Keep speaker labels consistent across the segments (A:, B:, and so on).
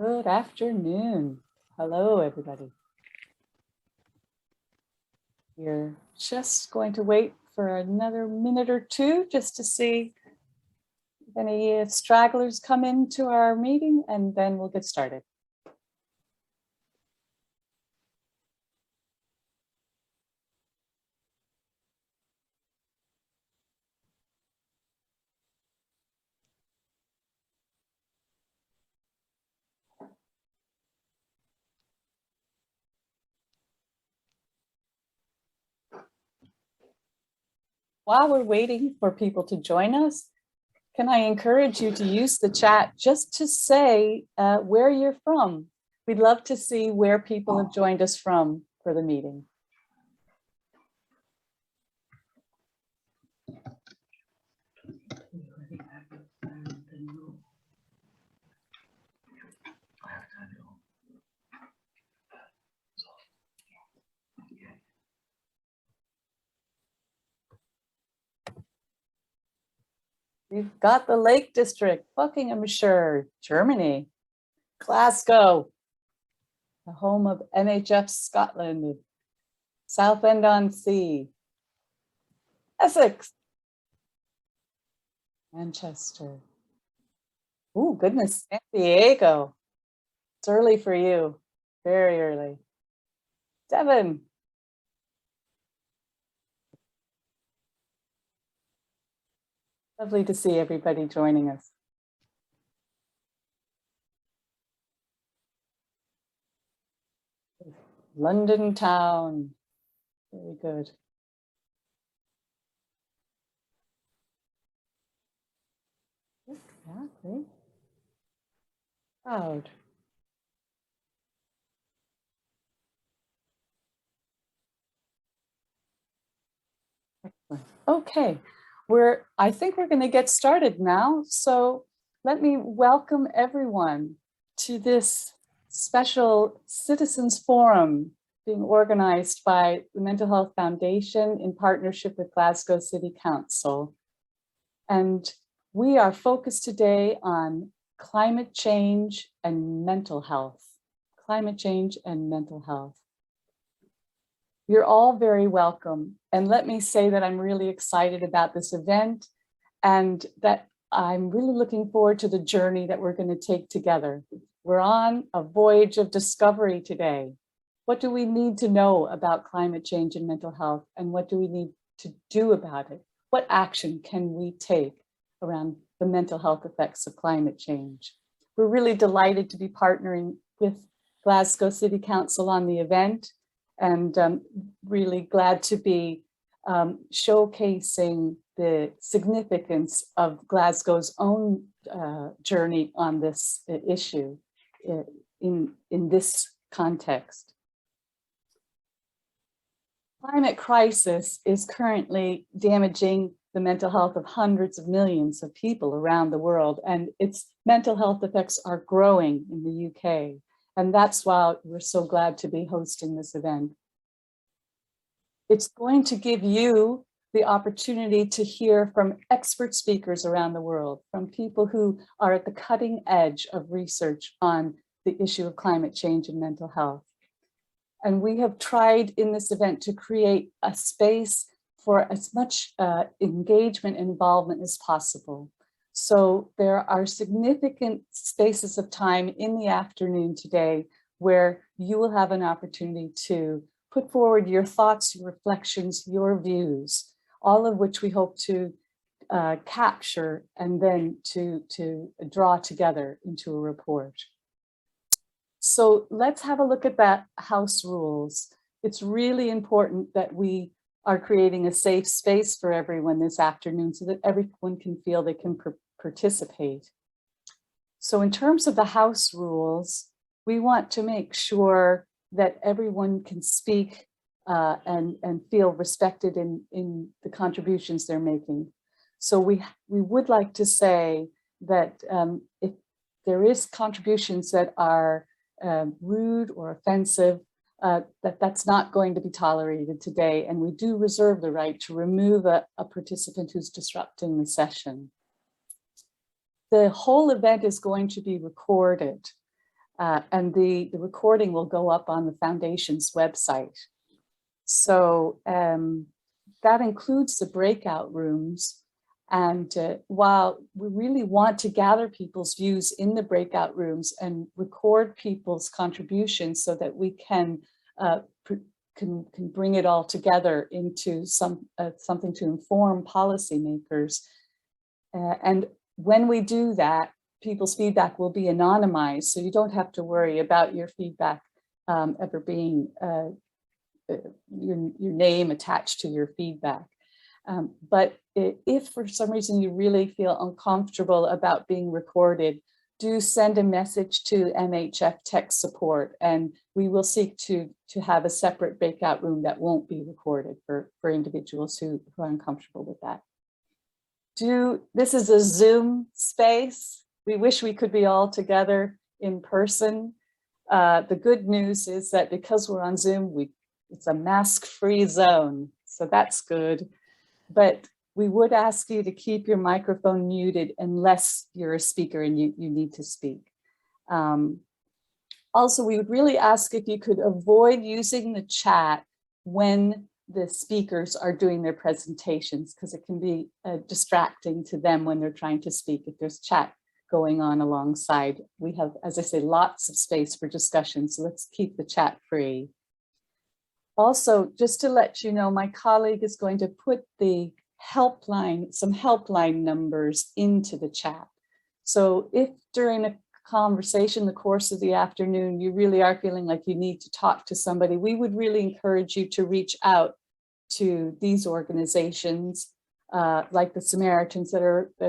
A: Good afternoon. Hello, everybody. We're just going to wait for another minute or two just to see if any stragglers come into our meeting, and then we'll get started. While we're waiting for people to join us, can I encourage you to use the chat just to say where you're from? We'd love to see where people have joined us from for the meeting. We've got the Lake District, Buckinghamshire, Germany, Glasgow, the home of NHF Scotland, Southend-on-Sea, Essex, Manchester. Oh, goodness, San Diego. It's early for you, very early. Devon. Lovely to see everybody joining us. London town, very good. Yeah, great. Proud. Excellent. Okay, I think we're going to get started now. So let me welcome everyone to this special citizens forum being organized by the Mental Health Foundation in partnership with Glasgow City Council. And we are focused today on climate change and mental health. Climate change and mental health. You're all very welcome. And let me say that I'm really excited about this event and that I'm really looking forward to the journey that we're going to take together. We're on a voyage of discovery today. What do we need to know about climate change and mental health? And what do we need to do about it? What action can we take around the mental health effects of climate change? We're really delighted to be partnering with Glasgow City Council on the event, and really glad to be showcasing the significance of Glasgow's own journey on this issue in this context. Climate crisis is currently damaging the mental health of hundreds of millions of people around the world, and its mental health effects are growing in the UK. And that's why we're so glad to be hosting this event. It's going to give you the opportunity to hear from expert speakers around the world, from people who are at the cutting edge of research on the issue of climate change and mental health. And we have tried in this event to create a space for as much engagement and involvement as possible. So there are significant spaces of time in the afternoon today where you will have an opportunity to put forward your thoughts, your reflections, your views, all of which we hope to capture and then to draw together into a report. So let's have a look at that house rules. It's really important that we are creating a safe space for everyone this afternoon so that everyone can feel they can participate. So in terms of the house rules, we want to make sure that everyone can speak and feel respected in the contributions they're making. So we would like to say that if there is contributions that are rude or offensive, that's not going to be tolerated today. And we do reserve the right to remove a participant who's disrupting the session. The whole event is going to be recorded. and the recording will go up on the Foundation's website. So that includes the breakout rooms. And while we really want to gather people's views in the breakout rooms and record people's contributions so that we can bring it all together into something to inform policymakers. And when we do that, people's feedback will be anonymized, so you don't have to worry about your feedback ever being your name attached to your feedback. But if for some reason you really feel uncomfortable about being recorded, do send a message to MHF Tech Support, and we will seek to have a separate breakout room that won't be recorded for individuals who are uncomfortable with that. This is a Zoom space. We wish we could be all together in person. The good news is that because we're on Zoom, it's a mask-free zone, so that's good. But we would ask you to keep your microphone muted unless you're a speaker and you need to speak. Also, we would really ask if you could avoid using the chat when the speakers are doing their presentations, because it can be distracting to them when they're trying to speak if there's chat going on alongside. We have, as I say, lots of space for discussion, so let's keep the chat free. Also, just to let you know, my colleague is going to put the helpline, some helpline numbers into the chat. So if during a conversation, the course of the afternoon, you really are feeling like you need to talk to somebody, we would really encourage you to reach out to these organizations like the Samaritans that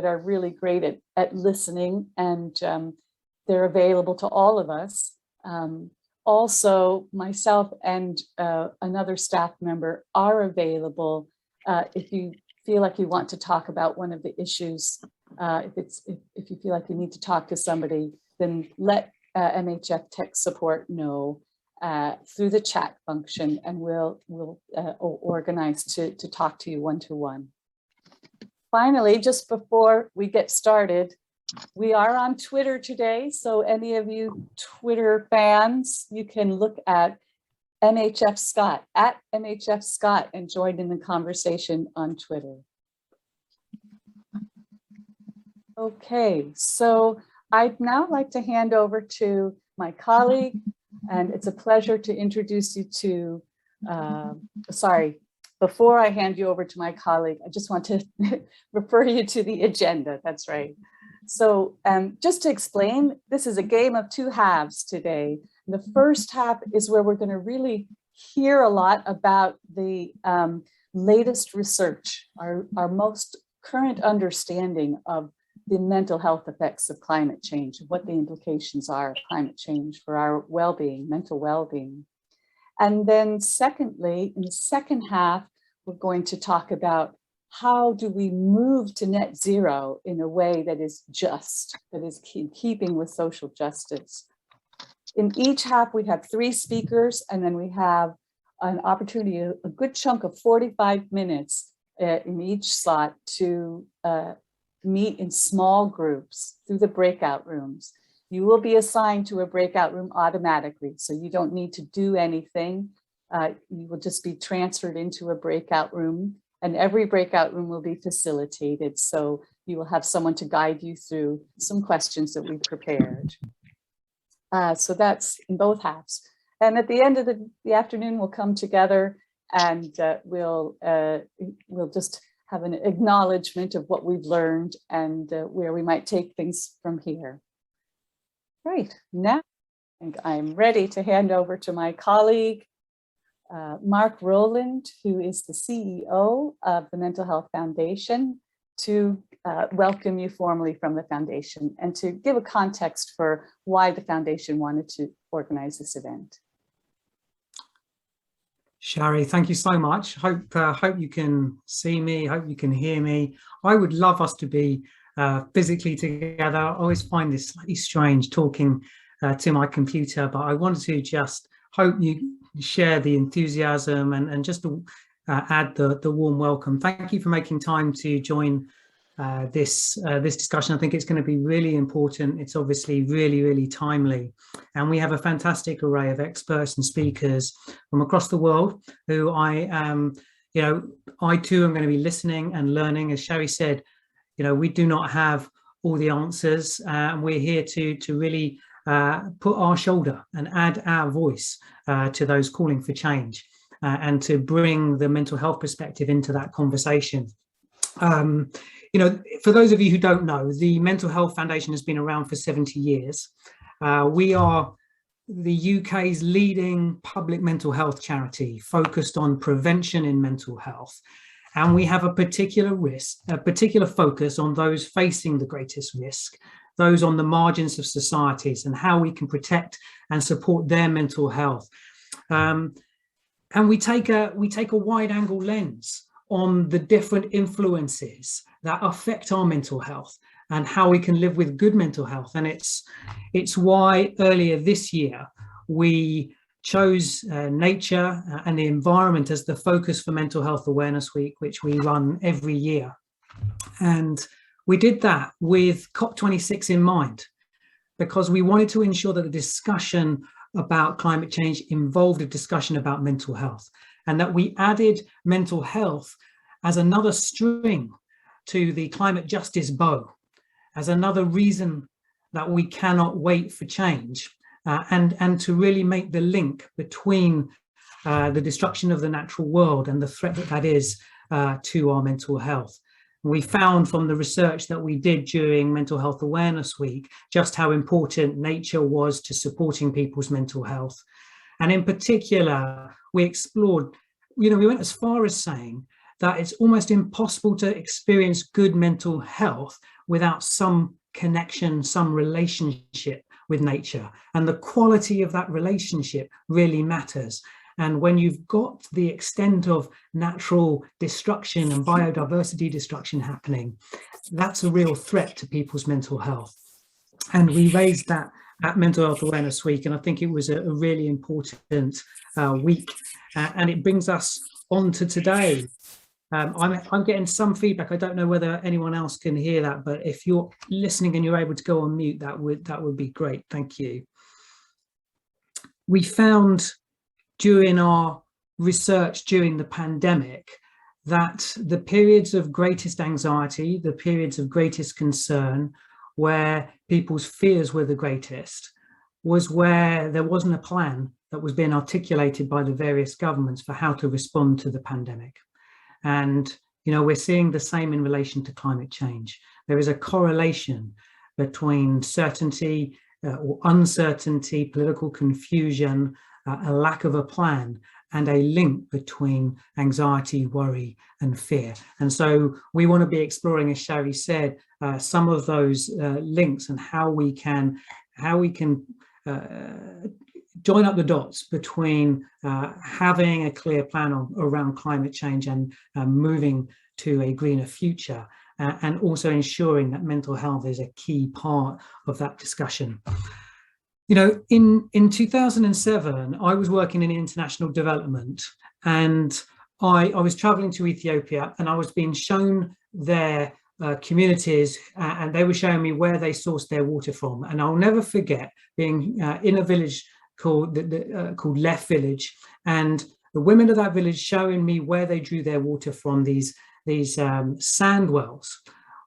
A: are really great at listening, and they're available to all of us. Also, myself and another staff member are available if you feel like you want to talk about one of the issues. If you feel like you need to talk to somebody, then let MHF Tech Support know through the chat function, and we'll organize to talk to you one-to-one. Finally, just before we get started, we are on Twitter today, so any of you Twitter fans, you can look at MHF Scott, at MHF Scott, and join in the conversation on Twitter. Okay, so I'd now like to hand over to my colleague, and it's a pleasure to introduce you to, before I hand you over to my colleague, I just want to refer you to the agenda, that's right. So just to explain, this is a game of two halves today. The first half is where we're going to really hear a lot about the latest research, our most current understanding of the mental health effects of climate change, what the implications are of climate change for our well-being, mental well-being. And then secondly, in the second half, we're going to talk about how do we move to net zero in a way that is just, that is in keeping with social justice. In each half, we have 3 speakers, and then we have an opportunity, a good chunk of 45 minutes in each slot to meet in small groups through the breakout rooms. You will be assigned to a breakout room automatically, so you don't need to do anything. You will just be transferred into a breakout room, and every breakout room will be facilitated. So you will have someone to guide you through some questions that we prepared. So that's in both halves. And at the end of the afternoon, we'll come together and we'll just have an acknowledgement of what we've learned and where we might take things from here. Right, now I think I'm ready to hand over to my colleague, Mark Rowland, who is the CEO of the Mental Health Foundation, to welcome you formally from the Foundation and to give a context for why the Foundation wanted to organize this event.
B: Shari, thank you so much. Hope you can see me, hope you can hear me. I would love us to be physically together. I always find this slightly strange talking to my computer, but I wanted to just hope you share the enthusiasm and just to add the warm welcome. Thank you for making time to join this discussion. I think it's going to be really important. It's obviously really, really timely. And we have a fantastic array of experts and speakers from across the world who I too am going to be listening and learning. As Sherry said, we do not have all the answers. We're here to really put our shoulder and add our voice to those calling for change and to bring the mental health perspective into that conversation. For those of you who don't know, the Mental Health Foundation has been around for 70 years. We are the UK's leading public mental health charity focused on prevention in mental health. And we have a particular focus on those facing the greatest risk, those on the margins of societies, and how we can protect and support their mental health. And we take a wide angle lens on the different influences that affect our mental health and how we can live with good mental health. And it's why earlier this year we chose nature and the environment as the focus for Mental Health Awareness Week, which we run every year. And we did that with COP26 in mind, because we wanted to ensure that the discussion about climate change involved a discussion about mental health, and that we added mental health as another string to the climate justice bow, as another reason that we cannot wait for change, and to really make the link between the destruction of the natural world and the threat that is to our mental health. We found from the research that we did during Mental Health Awareness Week just how important nature was to supporting people's mental health. And in particular, we explored, we went as far as saying that it's almost impossible to experience good mental health without some connection, some relationship with nature. And the quality of that relationship really matters. And when you've got the extent of natural destruction and biodiversity destruction happening, that's a real threat to people's mental health. And we raised that at Mental Health Awareness Week, and I think it was a really important week. And it brings us on to today. I'm getting some feedback. I don't know whether anyone else can hear that, but if you're listening and you're able to go on mute, that would be great. Thank you. We found during our research during the pandemic that the periods of greatest anxiety, the periods of greatest concern, where people's fears were the greatest, was where there wasn't a plan that was being articulated by the various governments for how to respond to the pandemic. And, we're seeing the same in relation to climate change. There is a correlation between certainty or uncertainty, political confusion, a lack of a plan, and a link between anxiety, worry, and fear. And so we want to be exploring, as Sherry said, some of those links and how we can join up the dots between having a clear plan around climate change and moving to a greener future, and also ensuring that mental health is a key part of that discussion. In 2007, I was working in international development, and I was traveling to Ethiopia, and I was being shown their communities, and they were showing me where they sourced their water from. And I'll never forget being in a village called Lef Village, and the women of that village showing me where they drew their water from, these sand wells,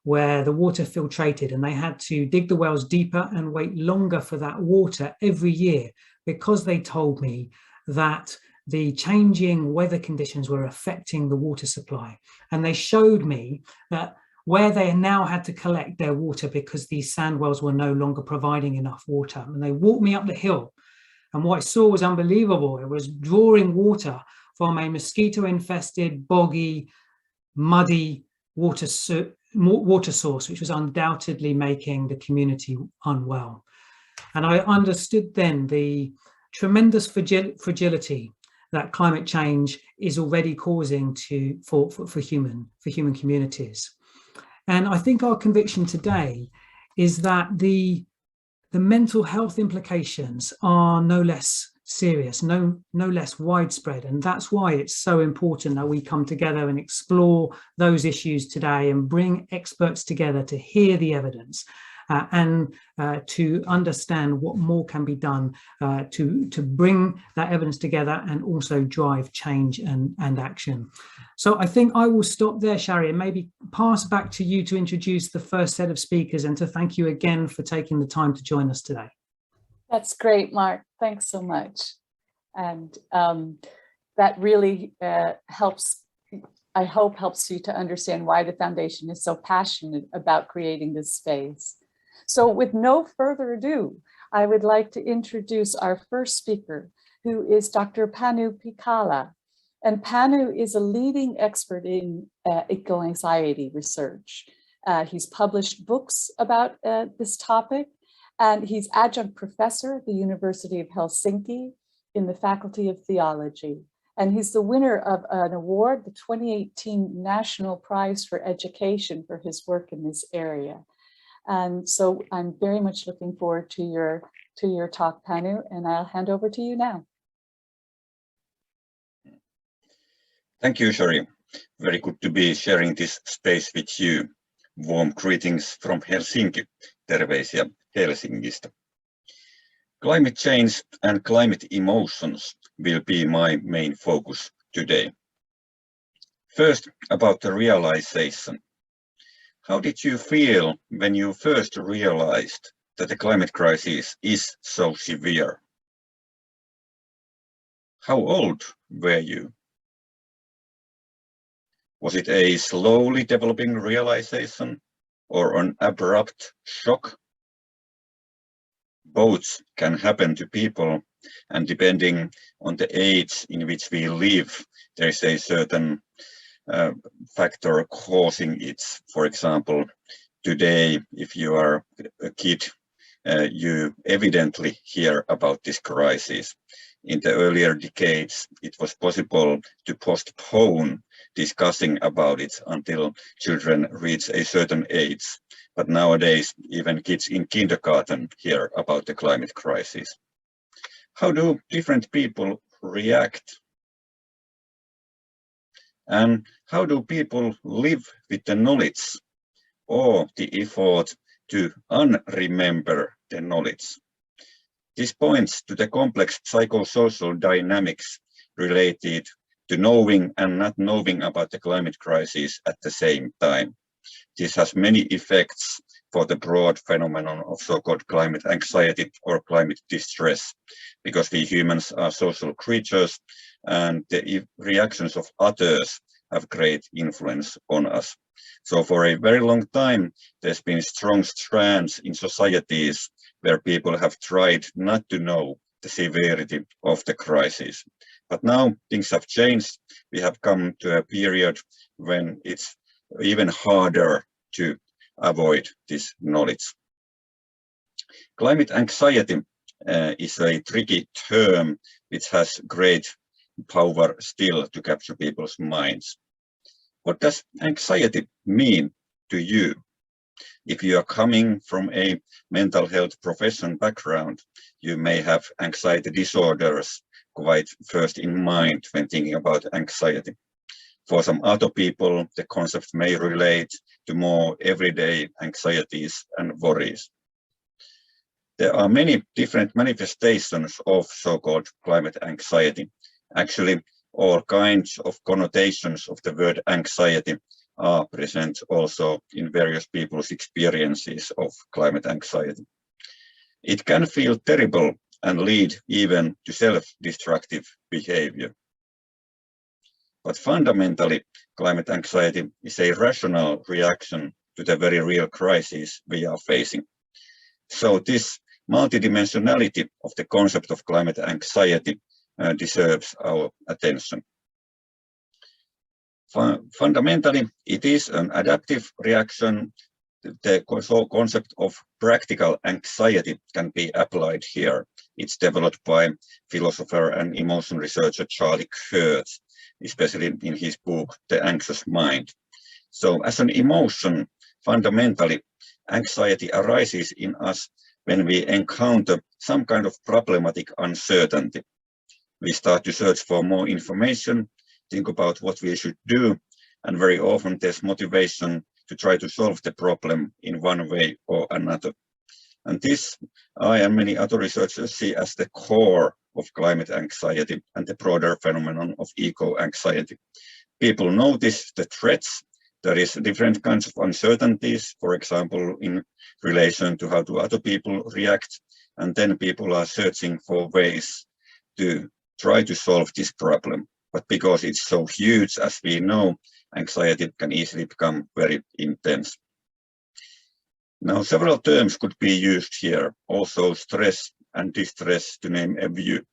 B: where the water filtrated, and they had to dig the wells deeper and wait longer for that water every year, because they told me that the changing weather conditions were affecting the water supply. And they showed me that where they now had to collect their water because these sand wells were no longer providing enough water. And they walked me up the hill, and what I saw was unbelievable. It was drawing water from a mosquito-infested, boggy, muddy water source, which was undoubtedly making the community unwell. And I understood then the tremendous fragility that climate change is already causing for human communities. And I think our conviction today is that the mental health implications are no less serious, no less widespread. And that's why it's so important that we come together and explore those issues today and bring experts together to hear the evidence and to understand what more can be done to bring that evidence together and also drive change and action. So I think I will stop there, Shari, and maybe pass back to you to introduce the first set of speakers and to thank you again for taking the time to join us today.
A: That's great, Mark. Thanks so much. And that really helps, I hope helps you to understand why the Foundation is so passionate about creating this space. So with no further ado, I would like to introduce our first speaker, who is Dr. Panu Pikala. And Panu is a leading expert in eco-anxiety research. He's published books about this topic, and he's adjunct professor at the University of Helsinki in the Faculty of Theology. And he's the winner of an award, the 2018 National Prize for Education, for his work in this area. And so I'm very much looking forward to your talk, Panu, and I'll hand over to you now.
C: Thank you, Shari. Very good to be sharing this space with you. Warm greetings from Helsinki. Terveisiä Helsingistä. Climate change and climate emotions will be my main focus today. First, about the realization. How did you feel when you first realized that the climate crisis is so severe? How old were you? Was it a slowly developing realization or an abrupt shock? Both can happen to people, and depending on the age in which we live, there is a certain factor causing it. For example, today, if you are a kid, you evidently hear about this crisis. In the earlier decades, it was possible to postpone discussing about it until children reach a certain age. But nowadays, even kids in kindergarten hear about the climate crisis. How do different people react? And how do people live with the knowledge or the effort to unremember the knowledge? This points to the complex psychosocial dynamics related to knowing and not knowing about the climate crisis at the same time. This has many effects for the broad phenomenon of so-called climate anxiety or climate distress, because we humans are social creatures and the reactions of others have great influence on us. So for a very long time, there's been strong strands in societies where people have tried not to know the severity of the crisis. But now things have changed. We have come to a period when it's even harder to avoid this knowledge. Climate anxiety is a tricky term which has great power still to capture people's minds. What does anxiety mean to you? If you are coming from a mental health profession background, you may have anxiety disorders quite first in mind when thinking about anxiety. For some other people, the concept may relate to more everyday anxieties and worries. There are many different manifestations of so-called climate anxiety. Actually, all kinds of connotations of the word anxiety are present also in various people's experiences of climate anxiety. It can feel terrible and lead even to self-destructive behavior. But fundamentally, climate anxiety is a rational reaction to the very real crisis we are facing. So this multidimensionality of the concept of climate anxiety deserves our attention. Fundamentally, it is an adaptive reaction. The concept of practical anxiety can be applied here. It's developed by philosopher and emotion researcher Charlie Kurtz, especially in his book, The Anxious Mind. So as an emotion, fundamentally, anxiety arises in us when we encounter some kind of problematic uncertainty. we start to search for more information, think about what we should do, and very often there's motivation to try to solve the problem in one way or another. And this, I and many other researchers see as the core of climate anxiety and the broader phenomenon of eco-anxiety. People notice the threats. There is different kinds of uncertainties, for example, in relation to how do other people react, and then people are searching for ways to try to solve this problem. But because it's so huge, as we know, anxiety can easily become very intense. Now, several terms could be used here, also stress and distress, to name a few.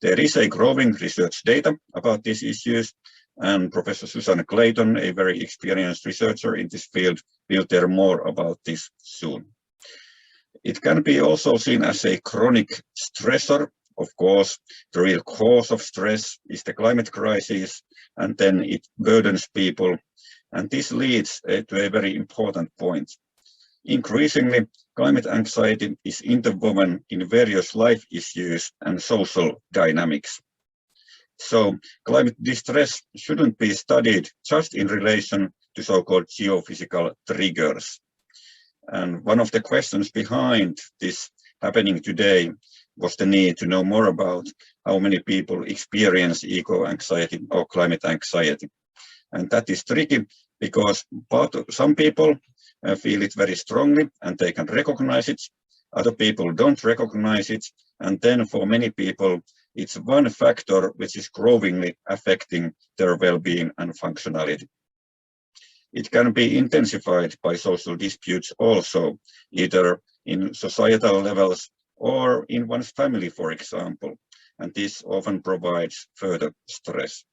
C: There is a growing research data about these issues, and Professor Susan Clayton, a very experienced researcher in this field, will tell more about this soon. It can be also seen as a chronic stressor. Of course, the real cause of stress is the climate crisis, and then it burdens people. And this leads to a very important point. Increasingly, climate anxiety is interwoven in various life issues and social dynamics. So climate distress shouldn't be studied just in relation to so-called geophysical triggers. And one of the questions behind this happening today was the need to know more about how many people experience eco-anxiety or climate anxiety. And that is tricky because some people feel it very strongly and they can recognize it. Other people don't recognize it. And then for many people, it's one factor which is growingly affecting their well-being and functionality. It can be intensified by social disputes also, either in societal levels or in one's family, for example. And this often provides further stress.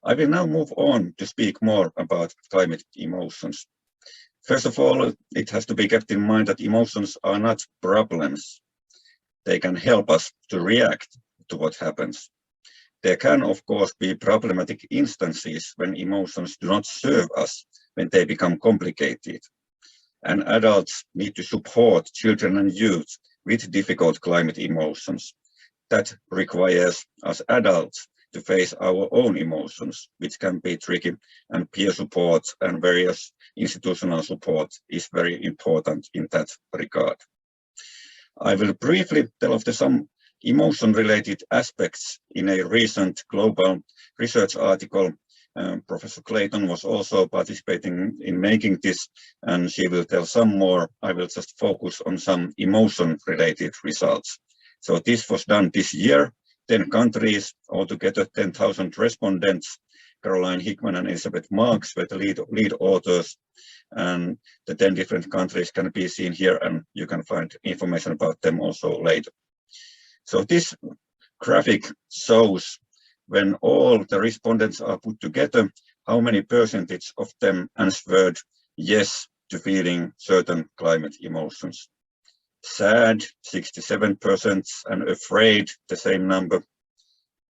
C: I will now move on to speak more about climate emotions. First of all, it has to be kept in mind that emotions are not problems. They can help us to react to what happens. There can, of course, be problematic instances when emotions do not serve us, when they become complicated. And adults need to support children and youth with difficult climate emotions. That requires us adults to face our own emotions, which can be tricky, and peer support and various institutional support is very important in that regard. I will briefly tell of some emotion-related aspects in a recent global research article. Professor Clayton was also participating in making this, and she will tell some more. I will just focus on some emotion-related results. So this was done this year, 10 countries, altogether 10,000 respondents. Caroline Hickman and Elizabeth Marks were the lead authors, and the 10 different countries can be seen here, and you can find information about them also later. So this graphic shows when all the respondents are put together, how many percentage of them answered yes to feeling certain climate emotions. Sad, 67%, and afraid, the same number.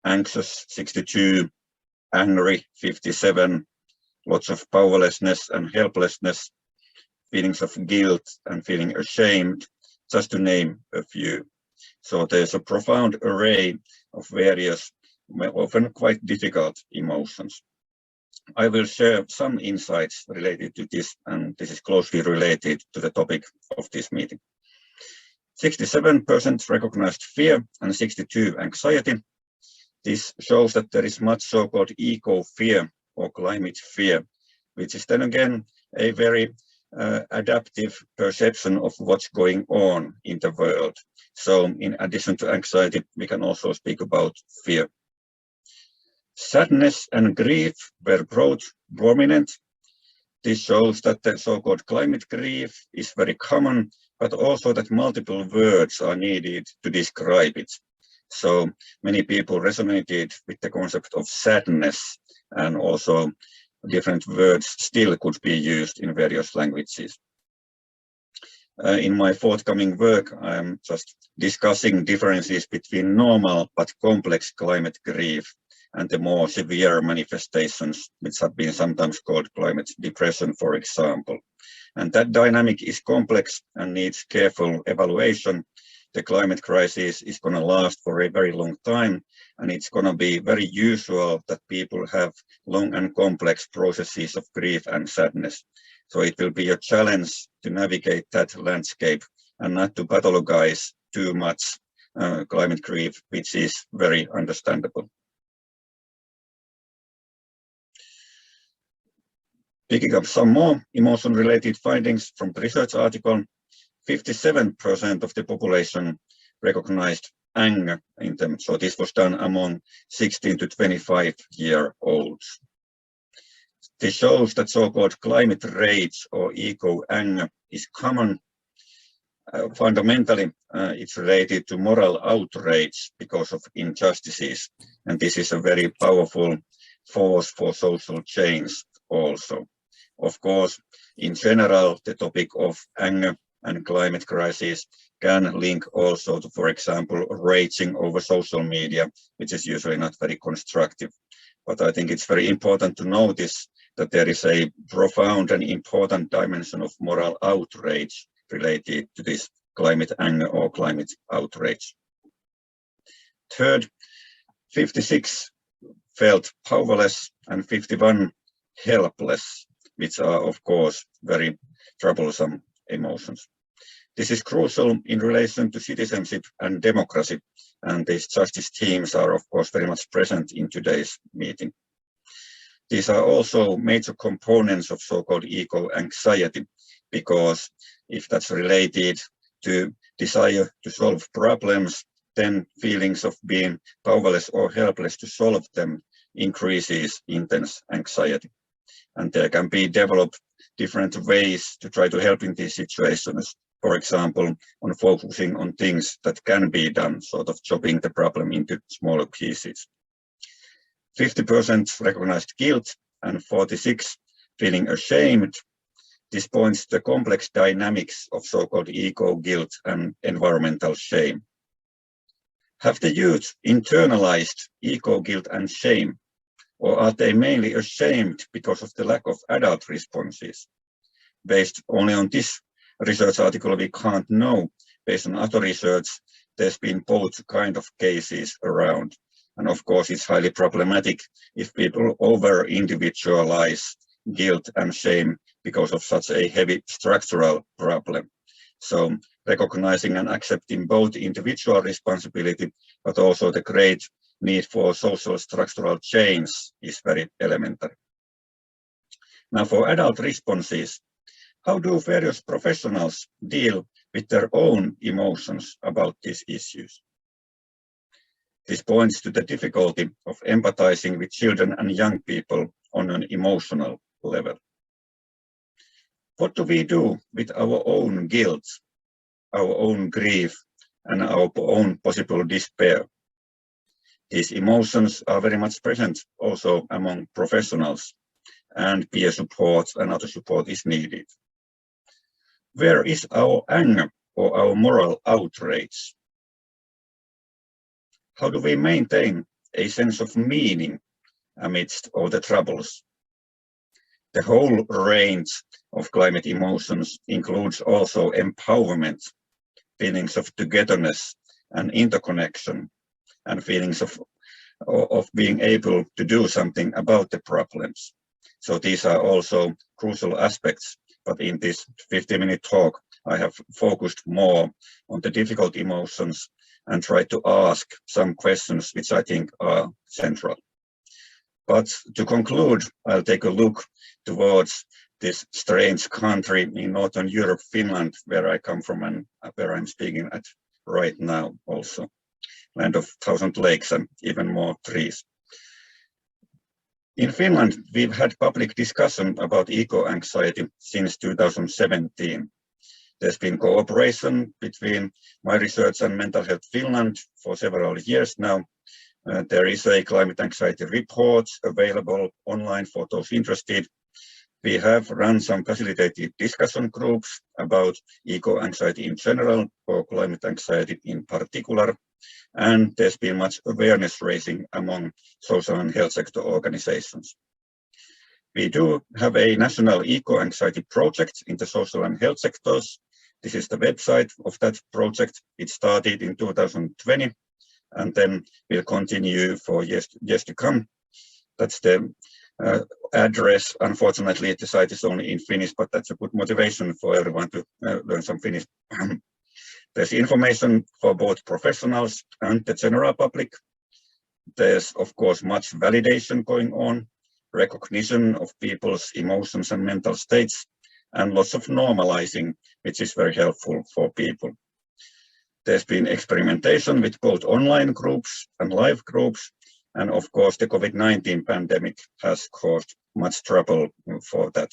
C: Anxious, 62%, angry, 57%, lots of powerlessness and helplessness, feelings of guilt and feeling ashamed, just to name a few. So there's a profound array of various, often quite difficult emotions. I will share some insights related to this, and this is closely related to the topic of this meeting. 67% recognized fear and 62% anxiety. This shows that there is much so-called eco-fear or climate fear, which is then again a very adaptive perception of what's going on in the world. So in addition to anxiety, we can also speak about fear. Sadness and grief were both prominent. This shows that the so-called climate grief is very common, but also that multiple words are needed to describe it. So many people resonated with the concept of sadness, and also different words still could be used in various languages. In my forthcoming work, I am just discussing differences between normal but complex climate grief and the more severe manifestations, which have been sometimes called climate depression, for example. And that dynamic is complex and needs careful evaluation. the climate crisis is going to last for a very long time, and it's going to be very usual that people have long and complex processes of grief and sadness. So it will be a challenge to navigate that landscape and not to pathologize too much climate grief, which is very understandable. Picking up some more emotion-related findings from the research article, 57% of the population recognized anger in them. So this was done among 16 to 25-year-olds. This shows that so-called climate rage or eco-anger is common. Fundamentally, it's related to moral outrage because of injustices. And this is a very powerful force for social change also. Of course, in general, the topic of anger and climate crisis can link also to, for example, raging over social media, which is usually not very constructive. But I think it's very important to notice that there is a profound and important dimension of moral outrage related to this climate anger or climate outrage. Third, 56 felt powerless and 51 helpless, which are, of course, very troublesome emotions. This is crucial in relation to citizenship and democracy, and these justice themes are, of course, very much present in today's meeting. These are also major components of so-called eco-anxiety, because if that's related to desire to solve problems, then feelings of being powerless or helpless to solve them increases intense anxiety. And there can be developed different ways to try to help in these situations. For example, on focusing on things that can be done, sort of chopping the problem into smaller pieces. 50% recognized guilt and 46% feeling ashamed. This points to the complex dynamics of so-called eco-guilt and environmental shame. Have the youth internalized eco-guilt and shame, or are they mainly ashamed because of the lack of adult responses? Based only on this research article, we can't know. Based on other research, there's been both kind of cases around. And of course, it's highly problematic if people over-individualize guilt and shame because of such a heavy structural problem. So recognizing and accepting both individual responsibility, but also the great need for social structural change is very elementary. Now for adult responses, how do various professionals deal with their own emotions about these issues? This points to the difficulty of empathizing with children and young people on an emotional level. What do we do with our own guilt, our own grief, and our own possible despair? These emotions are very much present also among professionals, and peer support and other support is needed. Where is our anger or our moral outrage? How do we maintain a sense of meaning amidst all the troubles? The whole range of climate emotions includes also empowerment, feelings of togetherness and interconnection, and feelings of being able to do something about the problems. So these are also crucial aspects, but in this 50-minute talk, I have focused more on the difficult emotions and tried to ask some questions which I think are central. But to conclude, I'll take a look towards this strange country in Northern Europe, Finland, where I come from and where I'm speaking at right now also. Land of 1,000 lakes and even more trees. In Finland, we've had public discussion about eco-anxiety since 2017. There's been cooperation between my research and Mental Health Finland for several years now. There is a climate anxiety report available online for those interested. We have run some facilitated discussion groups about eco-anxiety in general or climate anxiety in particular. And there's been much awareness raising among social and health sector organizations. We do have a national eco-anxiety project in the social and health sectors. This is the website of that project. It started in 2020 and then will continue for years to come. That's the address. Unfortunately, the site is only in Finnish, but that's a good motivation for everyone to learn some Finnish. There's information for both professionals and the general public. There's, of course, much validation going on, recognition of people's emotions and mental states, and lots of normalizing, which is very helpful for people. There's been experimentation with both online groups and live groups. And of course, the COVID-19 pandemic has caused much trouble for that.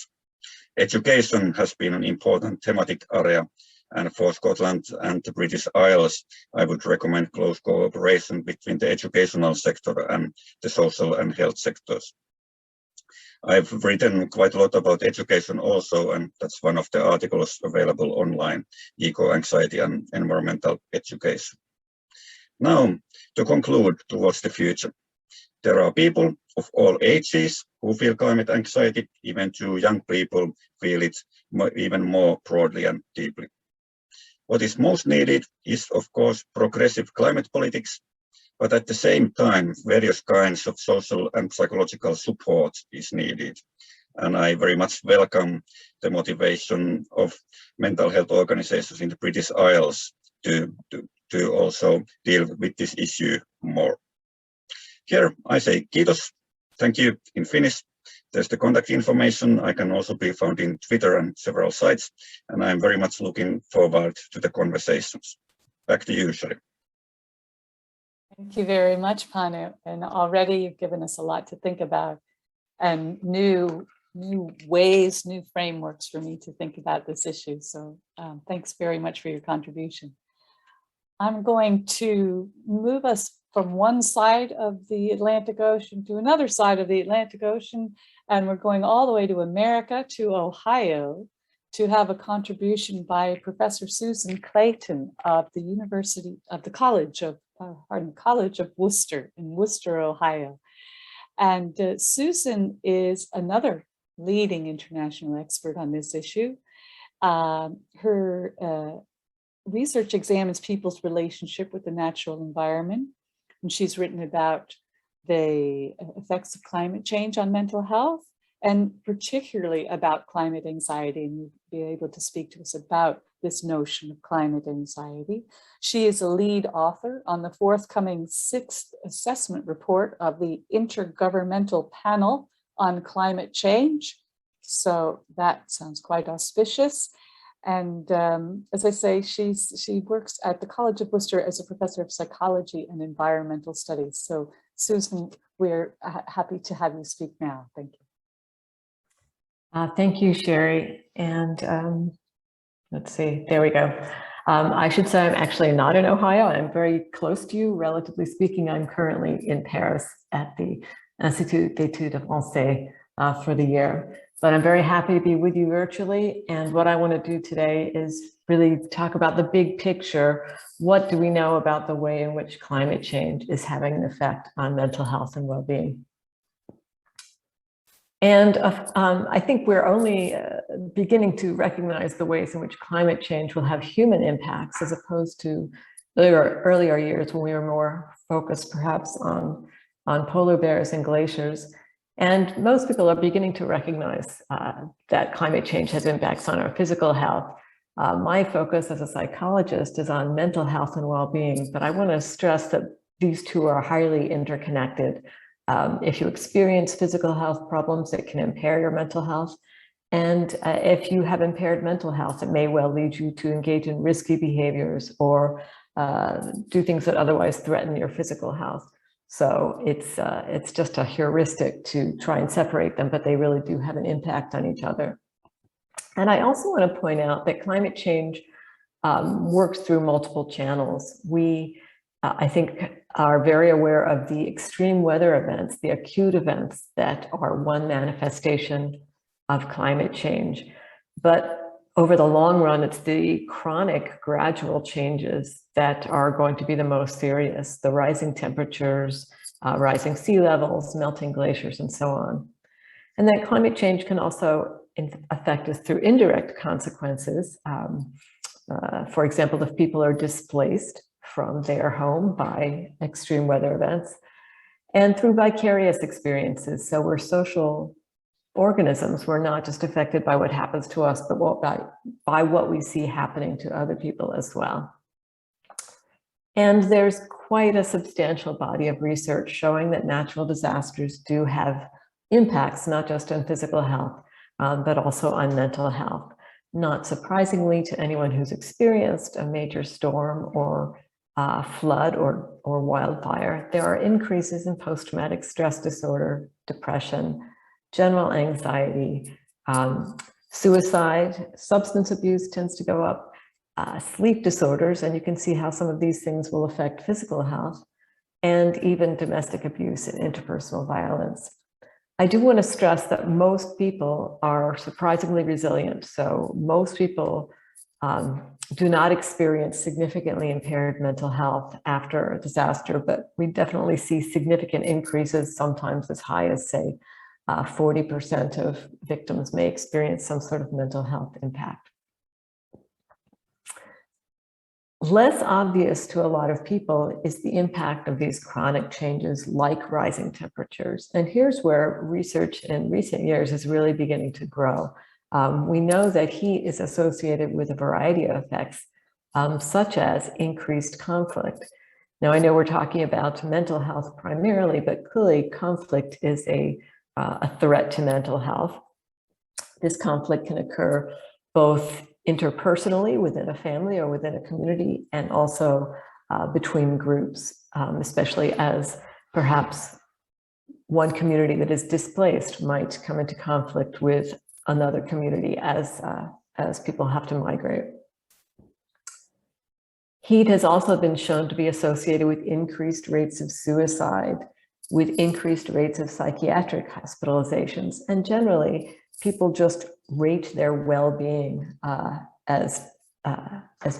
C: Education has been an important thematic area. And for Scotland and the British Isles, I would recommend close cooperation between the educational sector and the social and health sectors. I've written quite a lot about education also, and that's one of the articles available online, eco-anxiety and environmental education. Now, to conclude towards the future, there are people of all ages who feel climate anxiety. Even too young people feel it even more broadly and deeply. What is most needed is, of course, progressive climate politics, but at the same time, various kinds of social and psychological support is needed. And I very much welcome the motivation of mental health organizations in the British Isles to also deal with this issue more. Here I say kiitos, thank you in Finnish. There's the contact information. I can also be found in Twitter and several sites, and I'm very much looking forward to the conversations. Back to you, Shari.
A: Thank you very much, Panu. And already you've given us a lot to think about and new ways, new frameworks for me to think about this issue. So thanks very much for your contribution. I'm going to move us from one side of the Atlantic Ocean to another side of the Atlantic Ocean. And we're going all the way to America, to Ohio, to have a contribution by Professor Susan Clayton of the College of Worcester in Worcester, Ohio. And Susan is another leading international expert on this issue. Her research examines people's relationship with the natural environment. And she's written about the effects of climate change on mental health, and particularly about climate anxiety. And you'll be able to speak to us about this notion of climate anxiety. She is a lead author on the forthcoming 6th assessment report of the Intergovernmental Panel on Climate Change. So that sounds quite auspicious. And as I say, she works at the College of Worcester as a professor of psychology and environmental studies. So Susan, we're happy to have you speak now. Thank you.
D: Thank you, Sherry. And let's see, there we go. I should say I'm actually not in Ohio. I'm very close to you, relatively speaking. I'm currently in Paris at the Institut d'études françaises for the year. But I'm very happy to be with you virtually. And what I want to do today is really talk about the big picture. What do we know about the way in which climate change is having an effect on mental health and well-being? And I think we're only beginning to recognize the ways in which climate change will have human impacts, as opposed to earlier years when we were more focused perhaps on polar bears and glaciers. And most people are beginning to recognize that climate change has impacts on our physical health. My focus as a psychologist is on mental health and well-being, but I want to stress that these two are highly interconnected. If you experience physical health problems, it can impair your mental health. And if you have impaired mental health, it may well lead you to engage in risky behaviors or do things that otherwise threaten your physical health. So it's just a heuristic to try and separate them, but they really do have an impact on each other. And I also want to point out that climate change works through multiple channels. We, I think, are very aware of the extreme weather events, the acute events that are one manifestation of climate change. But over the long run, it's the chronic gradual changes that are going to be the most serious, the rising temperatures, rising sea levels, melting glaciers, and so on. And then climate change can also affect us through indirect consequences. for example, if people are displaced from their home by extreme weather events, and through vicarious experiences. So we're social organisms. We're not just affected by what happens to us, but by what we see happening to other people as well. And there's quite a substantial body of research showing that natural disasters do have impacts, not just on physical health, but also on mental health. Not surprisingly to anyone who's experienced a major storm or flood or wildfire, there are increases in post-traumatic stress disorder, depression, general anxiety, suicide, substance abuse tends to go up, sleep disorders, and you can see how some of these things will affect physical health, and even domestic abuse and interpersonal violence. I do want to stress that most people are surprisingly resilient. So most people do not experience significantly impaired mental health after a disaster, but we definitely see significant increases, sometimes as high as, say, 40% of victims may experience some sort of mental health impact. Less obvious to a lot of people is the impact of these chronic changes like rising temperatures. And here's where research in recent years is really beginning to grow. We know that heat is associated with a variety of effects, such as increased conflict. Now, I know we're talking about mental health primarily, but clearly conflict is a threat to mental health. This conflict can occur both interpersonally within a family or within a community, and also between groups, especially as perhaps one community that is displaced might come into conflict with another community as people have to migrate. Heat has also been shown to be associated with increased rates of suicide, with increased rates of psychiatric hospitalizations, and generally people just rate their well-being as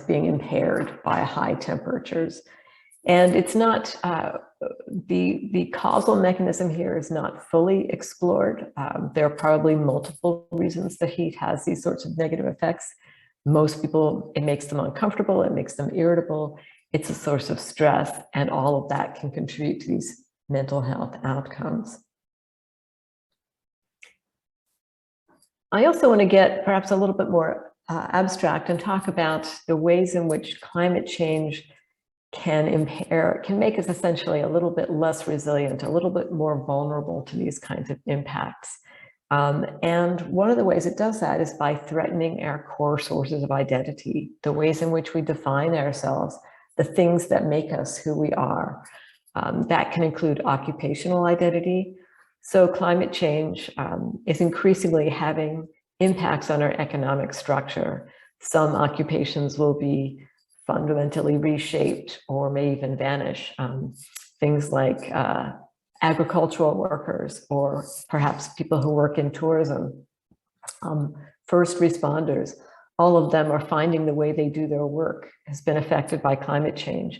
D: being impaired by high temperatures. And it's not, the causal mechanism here is not fully explored. There are probably multiple reasons that heat has these sorts of negative effects. Most people, it makes them uncomfortable, it makes them irritable, it's a source of stress, and all of that can contribute to these mental health outcomes. I also want to get perhaps a little bit more abstract and talk about the ways in which climate change can make us essentially a little bit less resilient, a little bit more vulnerable to these kinds of impacts. And one of the ways it does that is by threatening our core sources of identity, the ways in which we define ourselves, the things that make us who we are. That can include occupational identity. So climate change is increasingly having impacts on our economic structure. Some occupations will be fundamentally reshaped or may even vanish. Things like agricultural workers, or perhaps people who work in tourism, first responders, all of them are finding the way they do their work has been affected by climate change.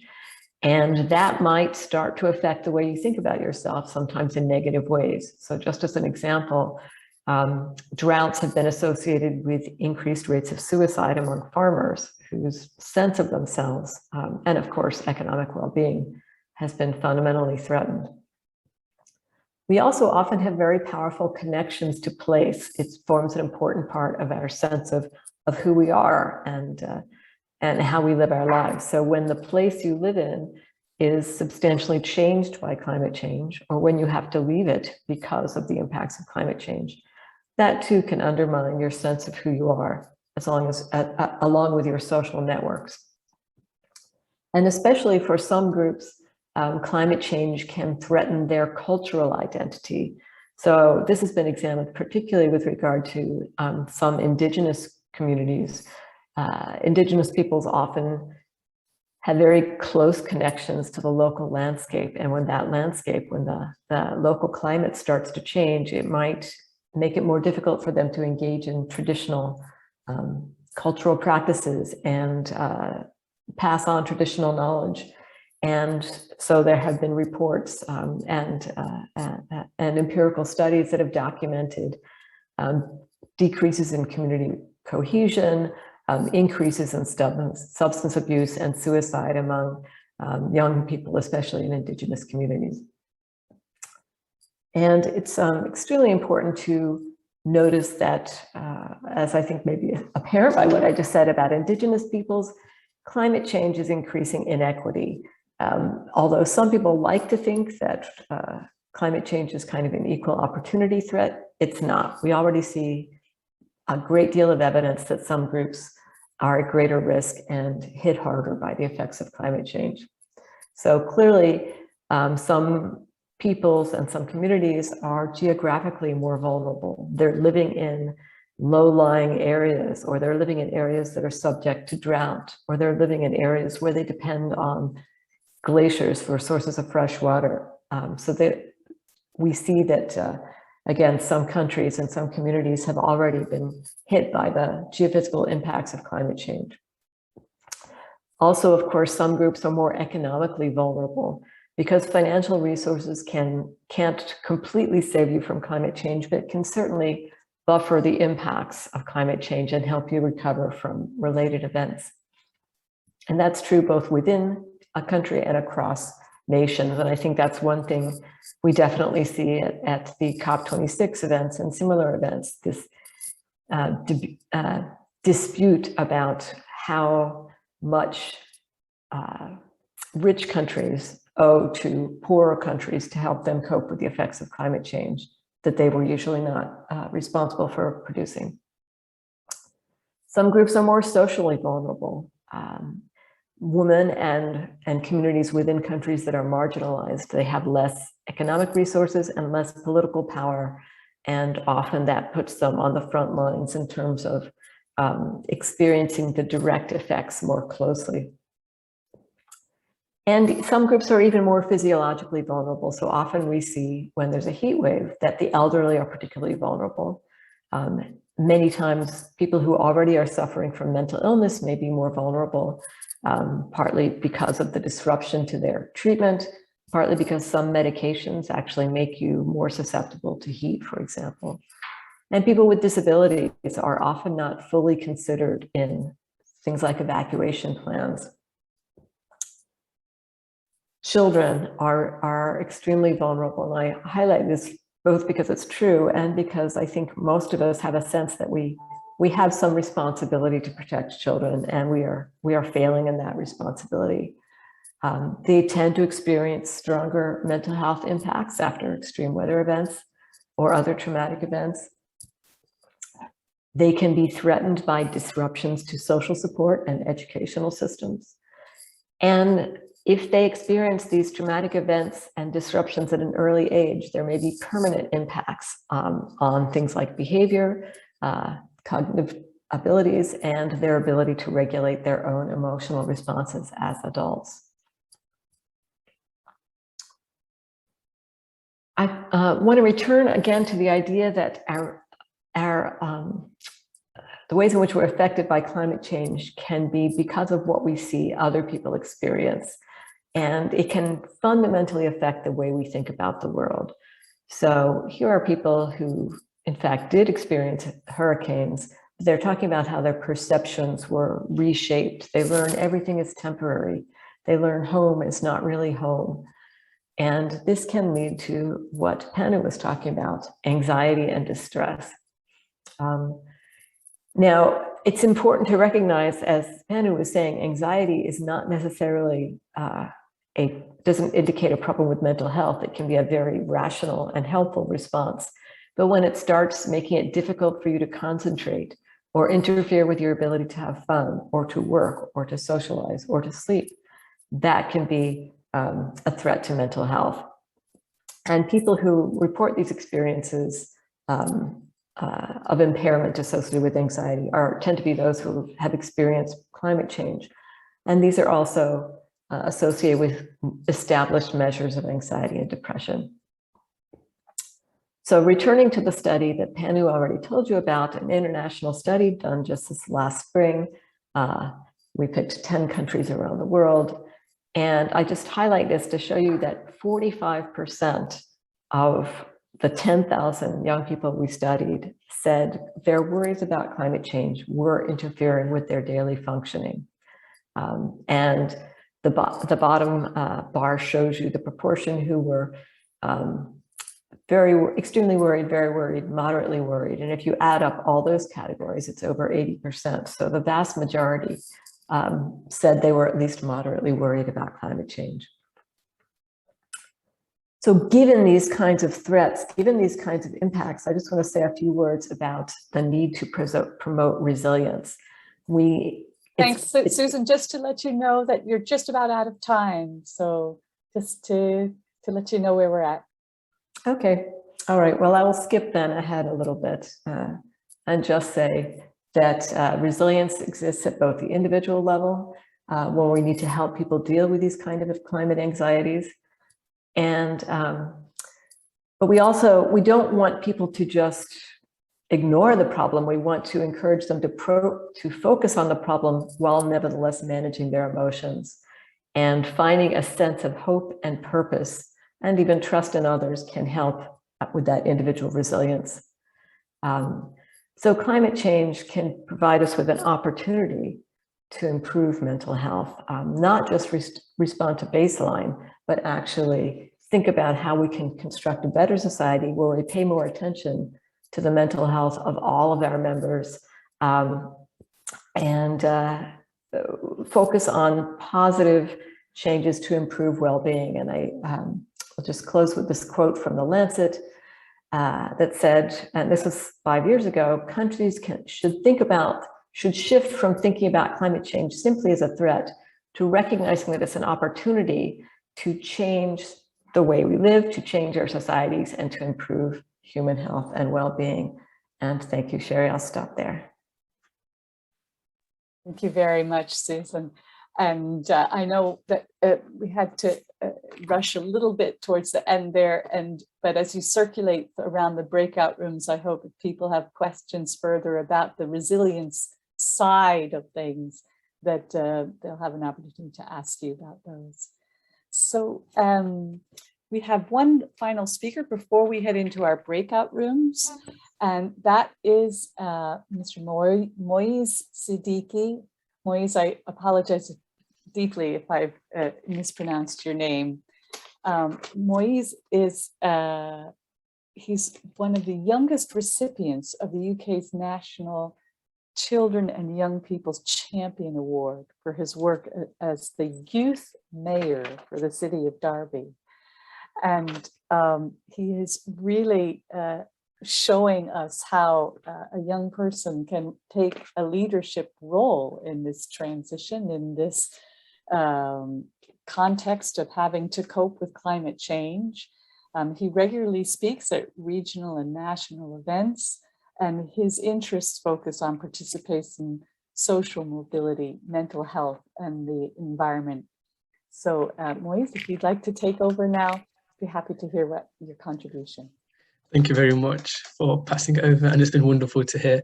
D: And that might start to affect the way you think about yourself, sometimes in negative ways. So just as an example, droughts have been associated with increased rates of suicide among farmers whose sense of themselves, and of course, economic well-being has been fundamentally threatened. We also often have very powerful connections to place. It forms an important part of our sense of who we are and how we live our lives. So when the place you live in is substantially changed by climate change, or when you have to leave it because of the impacts of climate change, that too can undermine your sense of who you are, along with your social networks. And especially for some groups, climate change can threaten their cultural identity. So this has been examined particularly with regard to some indigenous communities. Indigenous peoples often have very close connections to the local landscape. And when that landscape, when the local climate starts to change, it might make it more difficult for them to engage in traditional cultural practices and pass on traditional knowledge. And so there have been reports and empirical studies that have documented decreases in community cohesion, increases in substance abuse and suicide among young people, especially in Indigenous communities. And it's extremely important to notice that, as I think maybe apparent by what I just said about Indigenous peoples, climate change is increasing inequity. Although some people like to think that climate change is kind of an equal opportunity threat, it's not. We already see a great deal of evidence that some groups are at greater risk and hit harder by the effects of climate change. So clearly, some peoples and some communities are geographically more vulnerable. They're living in low-lying areas, or they're living in areas that are subject to drought, or they're living in areas where they depend on glaciers for sources of fresh water. So that we see that, again, some countries and some communities have already been hit by the geophysical impacts of climate change. Also, of course, some groups are more economically vulnerable because financial resources can't completely save you from climate change, but can certainly buffer the impacts of climate change and help you recover from related events. And that's true both within a country and across nations. And I think that's one thing we definitely see at the COP26 events and similar events, this dispute about how much rich countries owe to poorer countries to help them cope with the effects of climate change that they were usually not responsible for producing. Some groups are more socially vulnerable. Women and communities within countries that are marginalized, they have less economic resources and less political power, and often that puts them on the front lines in terms of experiencing the direct effects more closely. And some groups are even more physiologically vulnerable. So often we see when there's a heat wave that the elderly are particularly vulnerable. Many times people who already are suffering from mental illness may be more vulnerable, partly because of the disruption to their treatment, partly because some medications actually make you more susceptible to heat, for example. And people with disabilities are often not fully considered in things like evacuation plans. Children are extremely vulnerable. And I highlight this both because it's true and because I think most of us have a sense that we have some responsibility to protect children, and we are failing in that responsibility. They tend to experience stronger mental health impacts after extreme weather events or other traumatic events. They can be threatened by disruptions to social support and educational systems. And if they experience these traumatic events and disruptions at an early age, there may be permanent impacts on things like behavior, cognitive abilities, and their ability to regulate their own emotional responses as adults. I want to return again to the idea that the ways in which we're affected by climate change can be because of what we see other people experience. And it can fundamentally affect the way we think about the world. So here are people who, in fact, did experience hurricanes. They're talking about how their perceptions were reshaped. They learn everything is temporary. They learn home is not really home. And this can lead to what Panu was talking about, anxiety and distress. Now, it's important to recognize, as Panu was saying, anxiety is not necessarily doesn't indicate a problem with mental health. It can be a very rational and helpful response. But when it starts making it difficult for you to concentrate or interfere with your ability to have fun or to work or to socialize or to sleep, that can be a threat to mental health. And people who report these experiences of impairment associated with anxiety tend to be those who have experienced climate change. And these are also associated with established measures of anxiety and depression. So returning to the study that Panu already told you about, an international study done just this last spring. We picked 10 countries around the world. And I just highlight this to show you that 45% of the 10,000 young people we studied said their worries about climate change were interfering with their daily functioning. And the bottom bar shows you the proportion who were extremely worried, very worried, moderately worried. And if you add up all those categories, it's over 80%. So the vast majority said they were at least moderately worried about climate change. So given these kinds of threats, given these kinds of impacts, I just want to say a few words about the need to promote resilience.
A: Thanks, Susan, just to let you know that you're just about out of time. So just to let you know where we're at. Okay. All right. Well, I will skip then ahead a little bit and just say that resilience exists at both the individual level, where we need to help people deal with these kind of climate anxieties. And, but we don't want people to just ignore the problem. We want to encourage them to focus on the problem while nevertheless managing their emotions, and finding a sense of hope and purpose and even trust in others can help with that individual resilience. So climate change can provide us with an opportunity to improve mental health, not just respond to baseline, but actually think about how we can construct a better society where we pay more attention to the mental health of all of our members, and focus on positive changes to improve well-being. And I'll just close with this quote from The Lancet that said, and this was 5 years ago, countries should shift from thinking about climate change simply as a threat to recognizing that it's an opportunity to change the way we live, to change our societies, and to improve human health and well-being. And thank you, Sherry. I'll stop there. Thank you very much, Susan. And I know that we had to rush a little bit towards the end there, but as you circulate around the breakout rooms, I hope if people have questions further about the resilience side of things, that they'll have an opportunity to ask you about those. So we have one final speaker before we head into our breakout rooms, and that is Mr. Moiz Siddiqui. Moiz, I apologize deeply if I've mispronounced your name. Moiz is, he's one of the youngest recipients of the UK's National Children and Young People's Champion Award for his work as the youth mayor for the city of Derby. And he is really showing us how a young person can take a leadership role in this transition, in this context of having to cope with climate change. He regularly speaks at regional and national events, and his interests focus on participation, social mobility, mental health, and the environment. So Moiz, if you'd like to take over now, I'd be happy to hear what your contribution.
E: Thank you very much for passing it over, and it's been wonderful to hear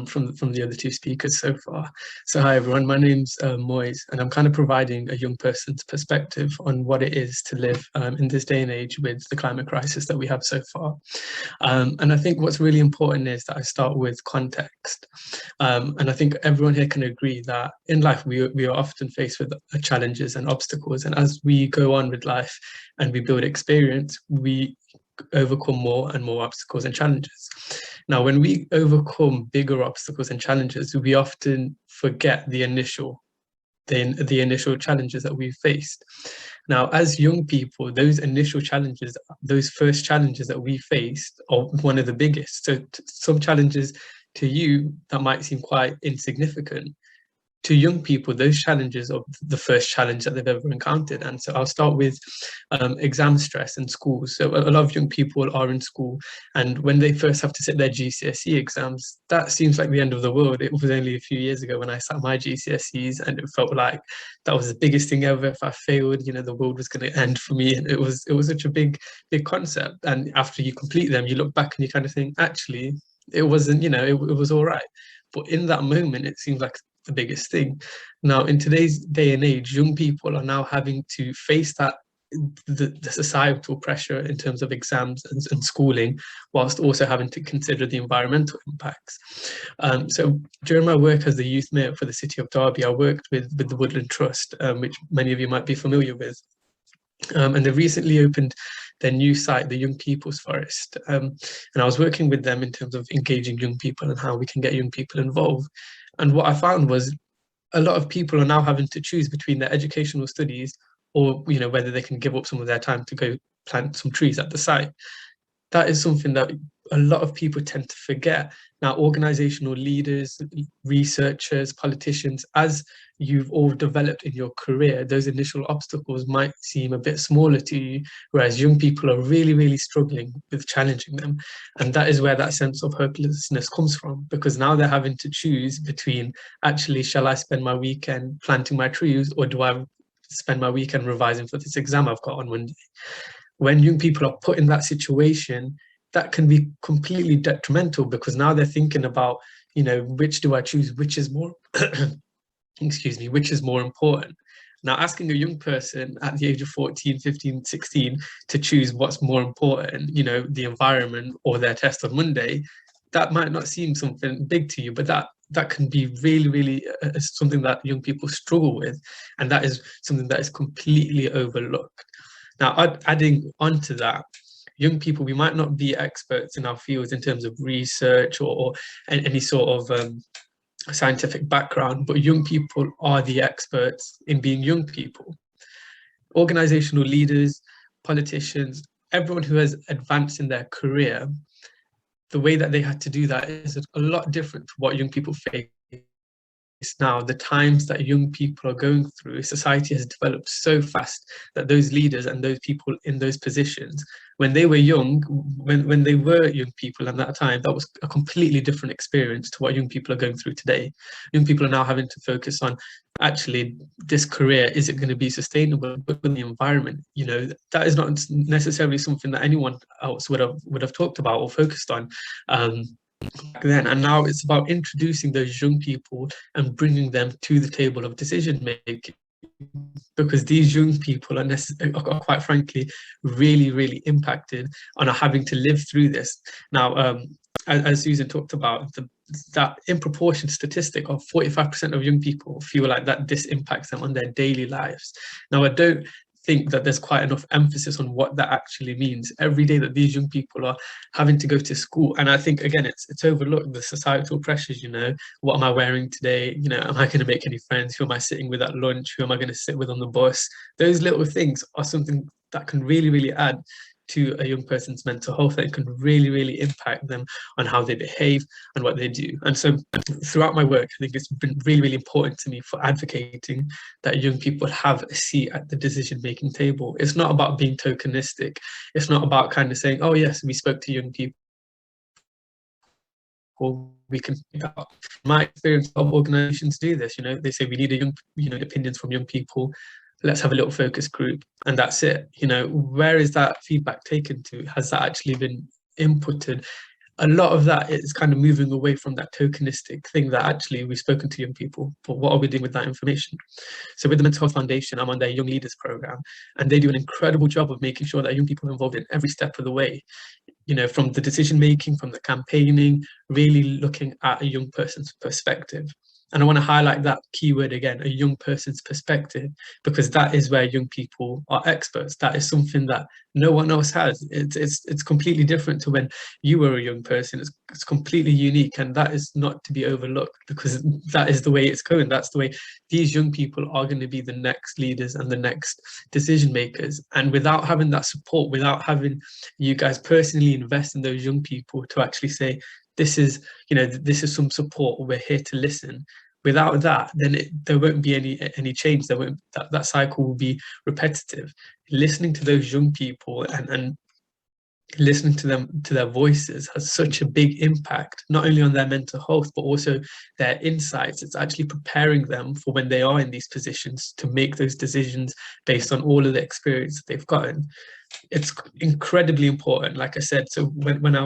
E: from the other two speakers so far. So hi everyone, my name's Moiz, and I'm kind of providing a young person's perspective on what it is to live in this day and age with the climate crisis that we have so far. And I think what's really important is that I start with context. And I think everyone here can agree that in life we are often faced with challenges and obstacles, and as we go on with life and we build experience, we overcome more and more obstacles and challenges. Now, when we overcome bigger obstacles and challenges, we often forget the initial challenges that we faced. Now, as young people, those initial challenges, those first challenges that we faced are one of the biggest. So some challenges to you that might seem quite insignificant, to young people, those challenges are the first challenge that they've ever encountered. And so I'll start with exam stress in schools. So a lot of young people are in school, and when they first have to sit their GCSE exams, that seems like the end of the world. It was only a few years ago when I sat my GCSEs, and it felt like that was the biggest thing ever. If I failed, you know, the world was going to end for me. And it was such a big concept. And after you complete them, you look back and you kind of think, actually, it wasn't, you know, it was all right. But in that moment, it seems like the biggest thing. Now, in today's day and age, young people are now having to face that the societal pressure in terms of exams and schooling, whilst also having to consider the environmental impacts. So during my work as the youth mayor for the city of Derby, I worked with the Woodland Trust, which many of you might be familiar with. And they recently opened their new site, the Young People's Forest. And I was working with them in terms of engaging young people and how we can get young people involved. And what I found was a lot of people are now having to choose between their educational studies or, you know, whether they can give up some of their time to go plant some trees at the site. That is something that a lot of people tend to forget. Now, organizational leaders, researchers, politicians, as you've all developed in your career, those initial obstacles might seem a bit smaller to you, whereas young people are really, really struggling with challenging them. And that is where that sense of hopelessness comes from, because now they're having to choose between, actually, shall I spend my weekend planting my trees, or do I spend my weekend revising for this exam I've got on Monday? When young people are put in that situation, that can be completely detrimental, because now they're thinking about, you know, which do I choose, which is more, excuse me, which is more important. Now, asking a young person at the age of 14, 15, 16 to choose what's more important, you know, the environment or their test on Monday, that might not seem something big to you, but that can be really, really something that young people struggle with. And that is something that is completely overlooked. Now, adding on to that, young people, we might not be experts in our fields in terms of research or any sort of scientific background, but young people are the experts in being young people. Organizational leaders, politicians, everyone who has advanced in their career, the way that they had to do that is a lot different to what young people face now. The times that young people are going through, society has developed so fast that those leaders and those people in those positions, when they were young, when they were young people at that time, that was a completely different experience to what young people are going through today. Young people are now having to focus on, actually, this career, is it going to be sustainable with the environment? You know, that is not necessarily something that anyone else would have talked about or focused on back then. And now it's about introducing those young people and bringing them to the table of decision making, because these young people are quite frankly really, really impacted and are having to live through this. Now, as Susan talked about, that in proportion statistic of 45% of young people feel like that this impacts them on their daily lives. Now, I don't think that there's quite enough emphasis on what that actually means every day that these young people are having to go to school. And I think, again, it's overlooked, the societal pressures, you know, what am I wearing today? You know, am I going to make any friends? Who am I sitting with at lunch? Who am I going to sit with on the bus? Those little things are something that can really, really add to a young person's mental health, that can really, really impact them on how they behave and what they do. And so throughout my work, I think it's been really, really important to me for advocating that young people have a seat at the decision-making table. It's not about being tokenistic. It's not about kind of saying, oh yes, we spoke to young people, we can. My experience of organizations do this, you know, they say we need opinions from young people. Let's have a little focus group, and that's it. You know, where is that feedback taken to? Has that actually been inputted? A lot of that is kind of moving away from that tokenistic thing that actually we've spoken to young people, but what are we doing with that information? So with the Mental Health Foundation, I'm on their Young Leaders program, and they do an incredible job of making sure that young people are involved in every step of the way. You know, from the decision making, from the campaigning, really looking at a young person's perspective. And I want to highlight that keyword again, a young person's perspective, because that is where young people are experts. That is something that no one else has. It's completely different to when you were a young person. It's completely unique, and that is not to be overlooked, because that is the way it's going. That's the way these young people are going to be the next leaders and the next decision makers. And without having that support, without having you guys personally invest in those young people to actually say, this is some support, we're here to listen. Without that, then there won't be any change. That cycle will be repetitive. Listening to those young people and listening to them, to their voices, has such a big impact, not only on their mental health, but also their insights. It's actually preparing them for when they are in these positions to make those decisions based on all of the experience that they've gotten. It's incredibly important. Like I said, so when I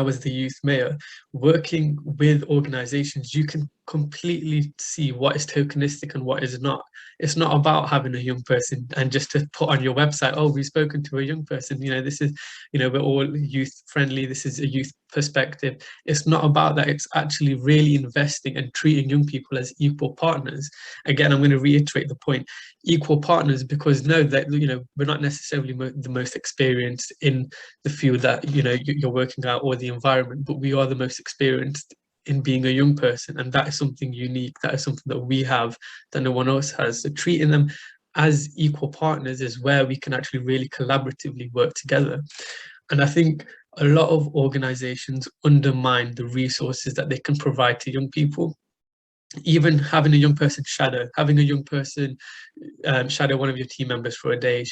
E: was the youth mayor, working with organizations, you can completely see what is tokenistic and what is not. It's not about having a young person and just to put on your website, oh, we've spoken to a young person, this is, we're all youth friendly, this is a youth perspective. It's not about that. It's actually really investing and treating young people as equal partners. Again, I'm going to reiterate the point, equal partners, because know that, we're not necessarily the most experienced in the field that, you're working out or the environment, but we are the most experienced in being a young person. And that is something unique. That is something that we have that no one else has. So treating them as equal partners is where we can actually really collaboratively work together. And I think a lot of organizations undermine the resources that they can provide to young people. Even having a young person having a young person shadow one of your team members for a day,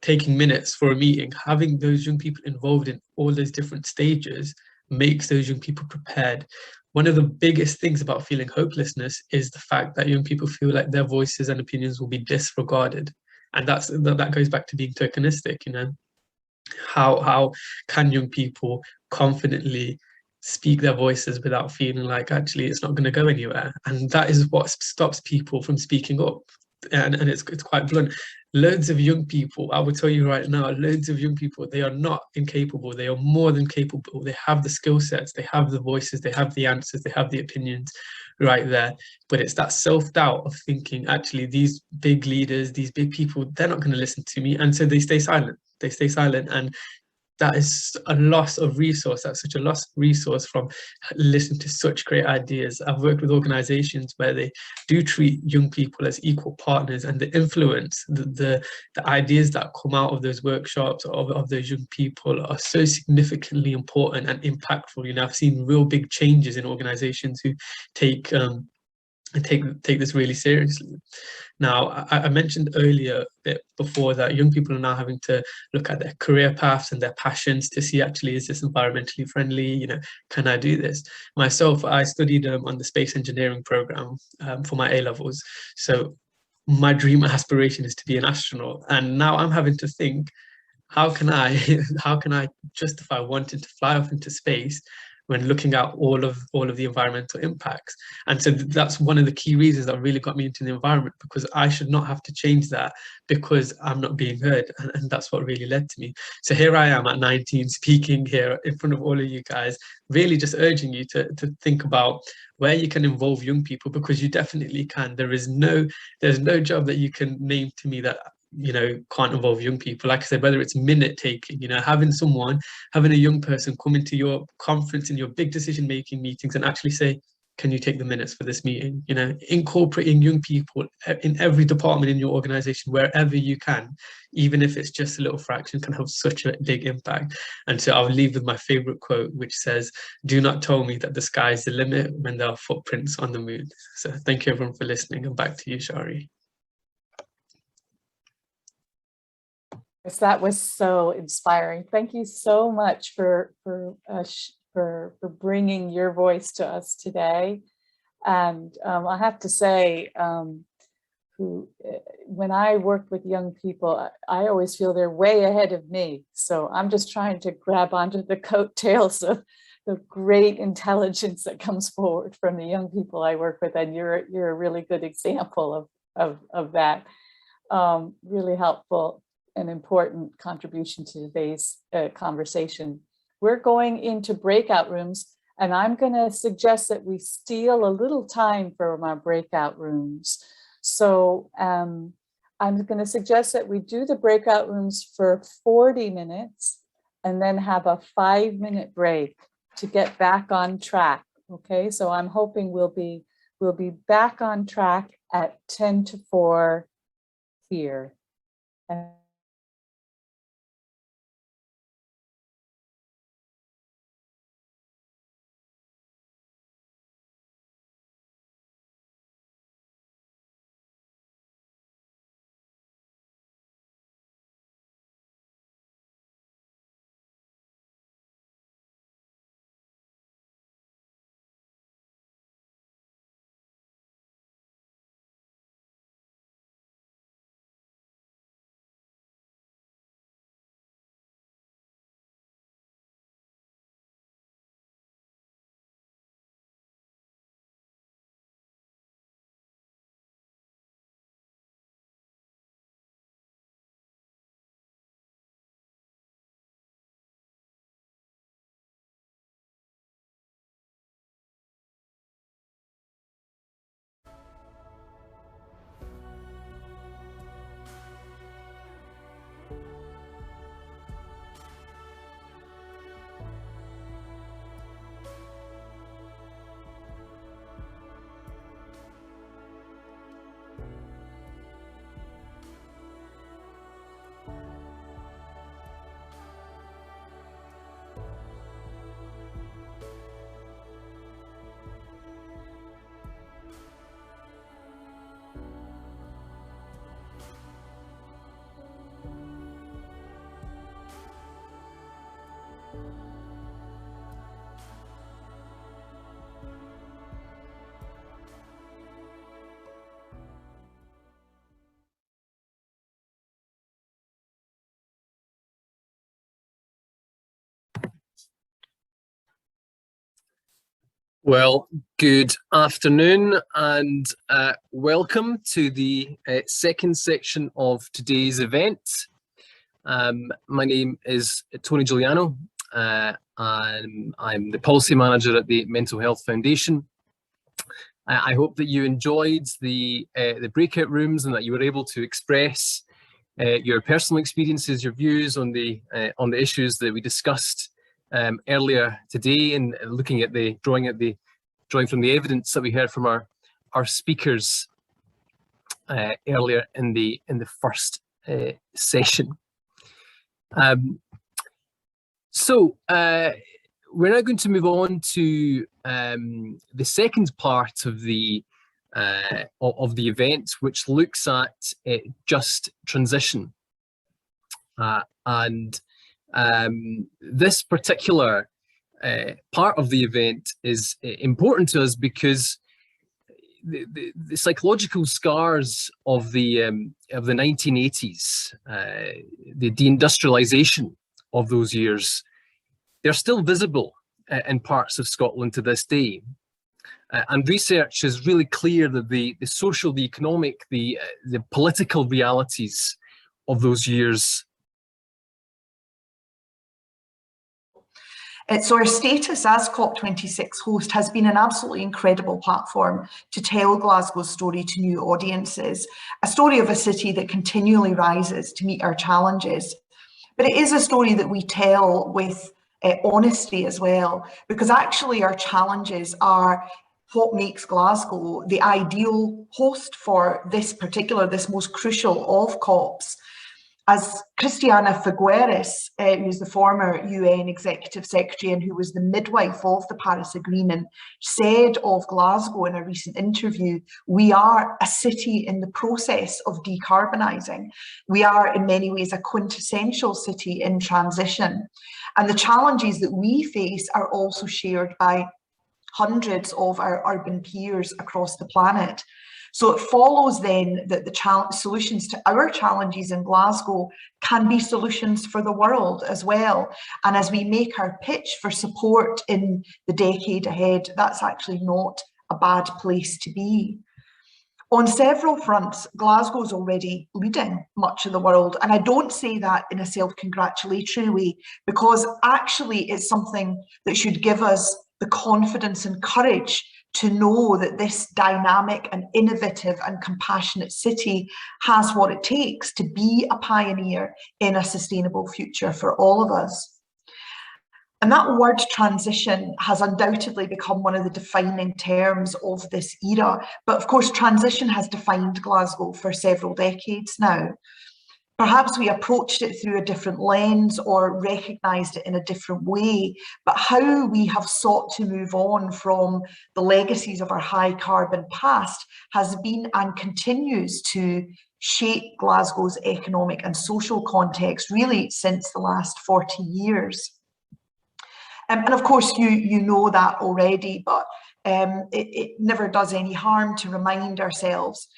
E: taking minutes for a meeting, having those young people involved in all those different stages makes those young people prepared. One of the biggest things about feeling hopelessness is the fact that young people feel like their voices and opinions will be disregarded. And that goes back to being tokenistic, How can young people confidently speak their voices without feeling like actually it's not going to go anywhere? And that is what stops people from speaking up. And it's quite blunt. Loads of young people, I will tell you right now, loads of young people, they are not incapable. They are more than capable. They have the skill sets, they have the voices, they have the answers, they have the opinions right there. But it's that self-doubt of thinking, actually, these big leaders, these big people, they're not going to listen to me. And so they stay silent. They stay silent. And that is a loss of resource. That's such a lost resource from listening to such great ideas. I've worked with organizations where they do treat young people as equal partners, and the influence, the ideas that come out of those workshops of those young people are so significantly important and impactful. I've seen real big changes in organizations who take this really seriously. Now, I mentioned earlier, a bit before, that young people are now having to look at their career paths and their passions to see, actually, is this environmentally friendly? Can I do this? Myself, I studied on the space engineering program for my A-levels. So my dream aspiration is to be an astronaut. And now I'm having to think, how can I justify wanting to fly off into space when looking at all of the environmental impacts? And so that's one of the key reasons that really got me into the environment, because I should not have to change that because I'm not being heard. And that's what really led to me. So here I am at 19, speaking here in front of all of you guys, really just urging you to think about where you can involve young people, because you definitely can. There's no job that you can name to me that can't involve young people. Like I said, whether it's minute taking, having a young person come into your conference, in your big decision making meetings, and actually say, can you take the minutes for this meeting? Incorporating young people in every department in your organization, wherever you can, even if it's just a little fraction, can have such a big impact. And so I'll leave with my favorite quote, which says, do not tell me that the sky is the limit when there are footprints on the moon. So thank you everyone for listening, and back to you, Shari.
A: Yes, that was so inspiring. Thank you so much for bringing your voice to us today. And I have to say, when I work with young people, I always feel they're way ahead of me. So I'm just trying to grab onto the coattails of the great intelligence that comes forward from the young people I work with. And you're a really good example of that. Really helpful and important contribution to today's conversation. We're going into breakout rooms, and I'm going to suggest that we steal a little time from our breakout rooms. So I'm going to suggest that we do the breakout rooms for 40 minutes and then have a 5-minute break to get back on track. Okay, so I'm hoping we'll be back on track at 10 to 4 here.
F: Well, good afternoon and welcome to the second section of today's event. My name is Tony Giuliano. I'm the policy manager at the Mental Health Foundation. I hope that you enjoyed the breakout rooms and that you were able to express your personal experiences, your views on the issues that we discussed earlier today, and looking at drawing from the evidence that we heard from our speakers earlier in the first session. So we're now going to move on to the second part of the event, which looks at just transition. And this particular part of the event is important to us because the psychological scars of the 1980s, the deindustrialization of those years, they're still visible in parts of Scotland to this day. And research is really clear that the social, the economic, the political realities of those years.
G: So our status as COP26 host has been an absolutely incredible platform to tell Glasgow's story to new audiences, a story of a city that continually rises to meet our challenges. But it is a story that we tell with honesty as well, because actually our challenges are what makes Glasgow the ideal host for this most crucial of COPs. As Christiana Figueres, who's the former UN Executive Secretary and who was the midwife of the Paris Agreement, said of Glasgow in a recent interview, we are a city in the process of decarbonising. We are in many ways a quintessential city in transition. And the challenges that we face are also shared by hundreds of our urban peers across the planet. So it follows then that the solutions to our challenges in Glasgow can be solutions for the world as well. And as we make our pitch for support in the decade ahead, that's actually not a bad place to be. On several fronts, Glasgow is already leading much of the world. And I don't say that in a self-congratulatory way, because actually it's something that should give us the confidence and courage to know that this dynamic and innovative and compassionate city has what it takes to be a pioneer in a sustainable future for all of us. And that word transition has undoubtedly become one of the defining terms of this era. But of course, transition has defined Glasgow for several decades now. Perhaps we approached it through a different lens or recognised it in a different way, but how we have sought to move on from the legacies of our high carbon past has been and continues to shape Glasgow's economic and social context really since the last 40 years. And of course, you know that already, but it never does any harm to remind ourselves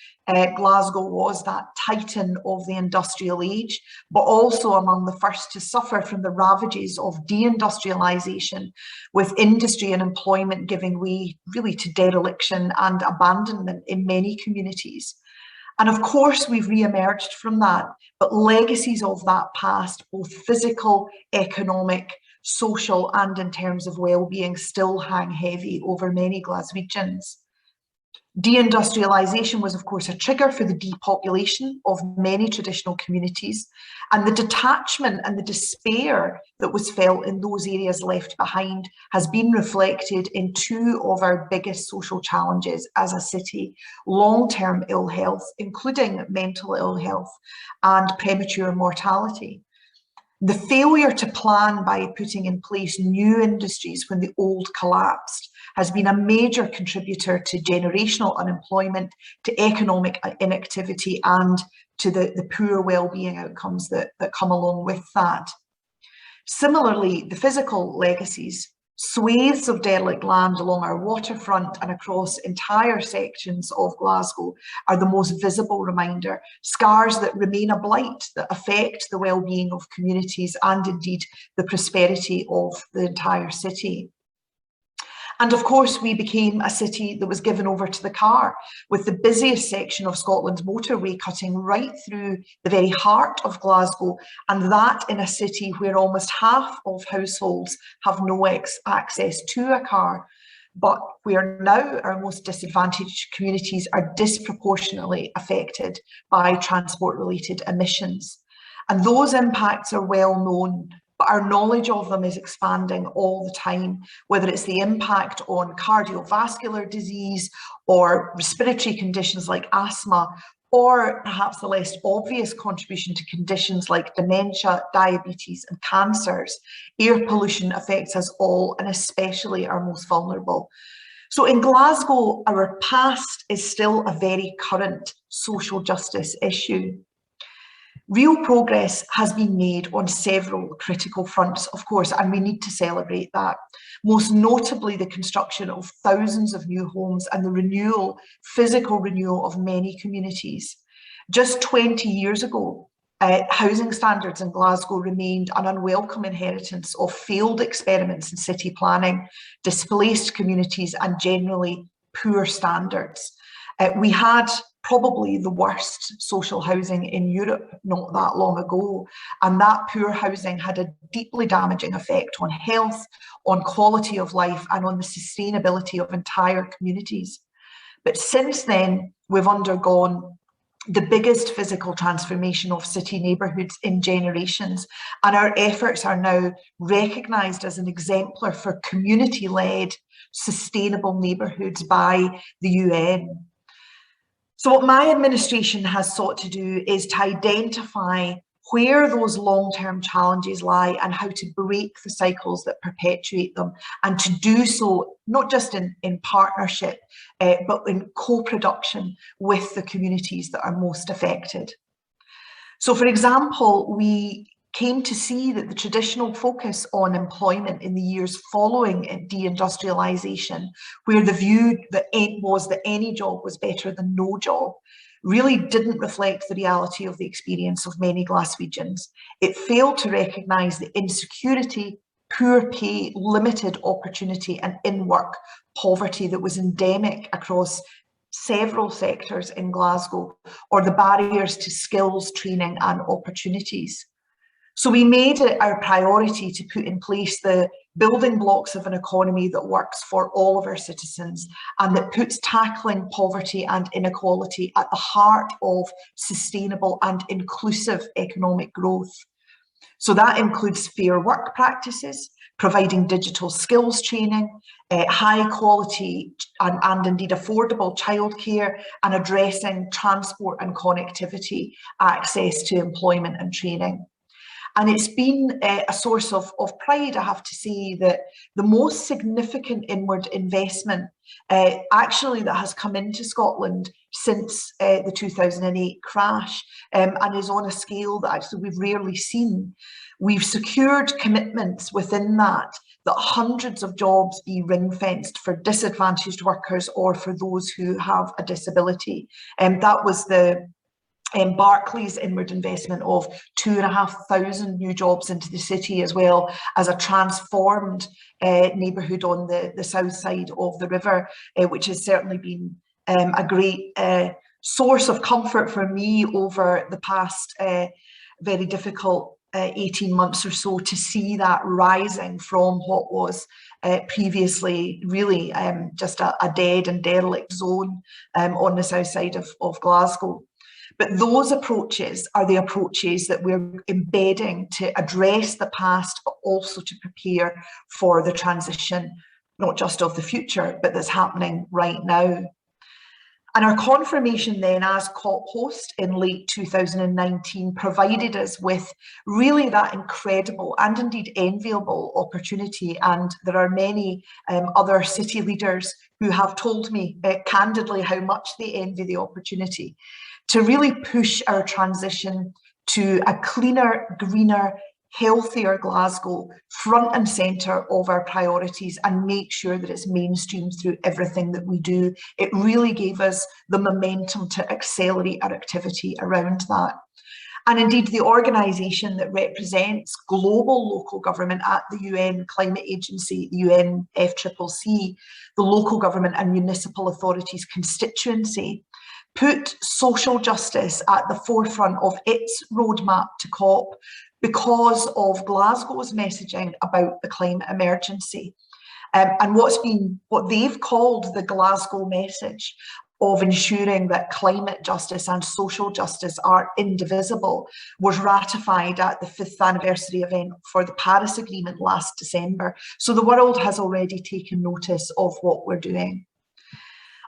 G: Glasgow was that titan of the industrial age, but also among the first to suffer from the ravages of deindustrialisation, with industry and employment giving way really to dereliction and abandonment in many communities. And of course, we've re-emerged from that, but legacies of that past, both physical, economic, social, and in terms of well-being, still hang heavy over many Glaswegians. Deindustrialisation was, of course, a trigger for the depopulation of many traditional communities, and the detachment and the despair that was felt in those areas left behind has been reflected in two of our biggest social challenges as a city: long-term ill health, including mental ill health, and premature mortality. The failure to plan by putting in place new industries when the old collapsed has been a major contributor to generational unemployment, to economic inactivity, and to the poor well-being outcomes that come along with that. Similarly, the physical legacies, swathes of derelict land along our waterfront and across entire sections of Glasgow, are the most visible reminder, scars that remain a blight that affect the well-being of communities and indeed the prosperity of the entire city. And of course, we became a city that was given over to the car, with the busiest section of Scotland's motorway cutting right through the very heart of Glasgow, and that in a city where almost half of households have no access to a car, but where now our most disadvantaged communities are disproportionately affected by transport-related emissions. And those impacts are well known, but our knowledge of them is expanding all the time, whether it's the impact on cardiovascular disease or respiratory conditions like asthma, or perhaps the less obvious contribution to conditions like dementia, diabetes, and cancers. Air pollution affects us all, and especially our most vulnerable. So in Glasgow, our past is still a very current social justice issue. Real progress has been made on several critical fronts, of course, and we need to celebrate that. Most notably, the construction of thousands of new homes and the physical renewal of many communities. Just 20 years ago, housing standards in Glasgow remained an unwelcome inheritance of failed experiments in city planning, displaced communities, and generally poor standards. We had probably the worst social housing in Europe not that long ago, and that poor housing had a deeply damaging effect on health, on quality of life, and on the sustainability of entire communities. But since then, we've undergone the biggest physical transformation of city neighbourhoods in generations, and our efforts are now recognised as an exemplar for community-led sustainable neighbourhoods by the UN. So what my administration has sought to do is to identify where those long-term challenges lie and how to break the cycles that perpetuate them, and to do so not just in partnership, but in co-production with the communities that are most affected. So for example, we came to see that the traditional focus on employment in the years following deindustrialisation, where the view that was that any job was better than no job, really didn't reflect the reality of the experience of many Glaswegians. It failed to recognise the insecurity, poor pay, limited opportunity, and in-work poverty that was endemic across several sectors in Glasgow, or the barriers to skills, training, and opportunities. So we made it our priority to put in place the building blocks of an economy that works for all of our citizens, and that puts tackling poverty and inequality at the heart of sustainable and inclusive economic growth. So that includes fair work practices, providing digital skills training, high quality and indeed affordable childcare, and addressing transport and connectivity access to employment and training. And it's been a source of pride, I have to say, that the most significant inward investment actually that has come into Scotland since the 2008 crash, and is on a scale that actually we've rarely seen. We've secured commitments within that hundreds of jobs be ring-fenced for disadvantaged workers or for those who have a disability. And that was the Barclays inward investment of 2,500 new jobs into the city, as well as a transformed neighbourhood on the south side of the river, which has certainly been a great source of comfort for me over the past very difficult 18 months or so, to see that rising from what was previously really just a dead and derelict zone on the south side of Glasgow. But those approaches are the approaches that we're embedding to address the past, but also to prepare for the transition, not just of the future, but that's happening right now. And our confirmation then as COP host in late 2019 provided us with really that incredible and indeed enviable opportunity. And there are many other city leaders who have told me candidly how much they envy the opportunity to really push our transition to a cleaner, greener, healthier Glasgow front and centre of our priorities, and make sure that it's mainstreamed through everything that we do. It really gave us the momentum to accelerate our activity around that. And indeed, the organisation that represents global local government at the UN Climate Agency, the UNFCCC, the local government and municipal authorities constituency, put social justice at the forefront of its roadmap to COP because of Glasgow's messaging about the climate emergency. And what they've called the Glasgow message of ensuring that climate justice and social justice are indivisible was ratified at the 5th anniversary event for the Paris Agreement last December. So the world has already taken notice of what we're doing.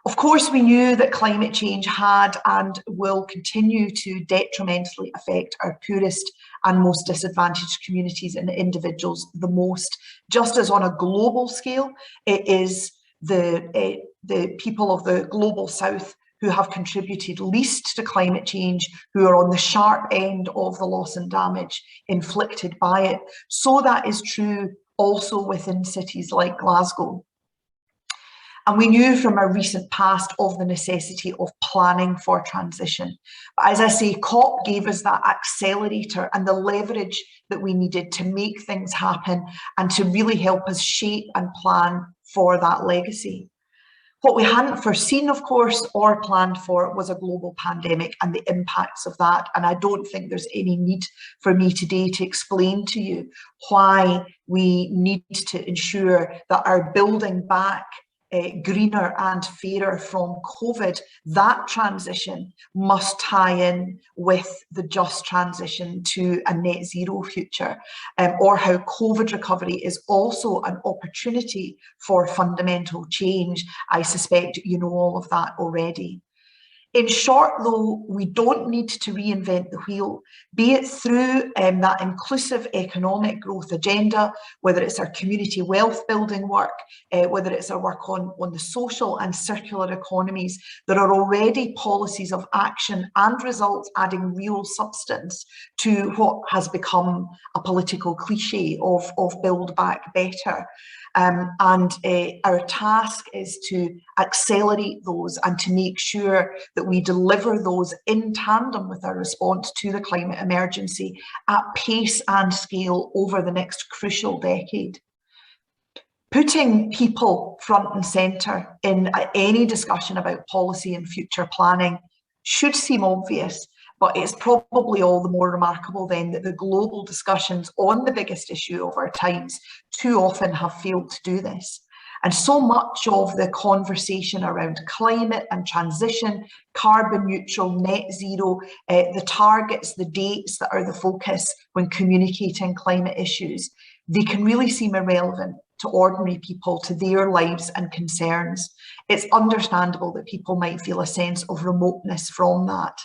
G: Of course, we knew that climate change had and will continue to detrimentally affect our poorest and most disadvantaged communities and individuals the most. Just as on a global scale, it is the people of the global south who have contributed least to climate change, who are on the sharp end of the loss and damage inflicted by it. So that is true also within cities like Glasgow. And we knew from our recent past of the necessity of planning for transition. But as I say, COP gave us that accelerator and the leverage that we needed to make things happen and to really help us shape and plan for that legacy. What we hadn't foreseen, of course, or planned for was a global pandemic and the impacts of that. And I don't think there's any need for me today to explain to you why we need to ensure that our building back greener and fairer from COVID, that transition must tie in with the just transition to a net zero future, or how COVID recovery is also an opportunity for fundamental change. I suspect you know all of that already. In short, though, we don't need to reinvent the wheel, be it through that inclusive economic growth agenda, whether it's our community wealth building work, whether it's our work on the social and circular economies. There are already policies of action and results adding real substance to what has become a political cliche of build back better. Our task is to accelerate those and to make sure that we deliver those in tandem with our response to the climate emergency at pace and scale over the next crucial decade. Putting people front and centre in any discussion about policy and future planning should seem obvious, but it's probably all the more remarkable then that the global discussions on the biggest issue of our times too often have failed to do this. And so much of the conversation around climate and transition, carbon neutral, net zero, the targets, the dates that are the focus when communicating climate issues, they can really seem irrelevant to ordinary people, to their lives and concerns. It's understandable that people might feel a sense of remoteness from that.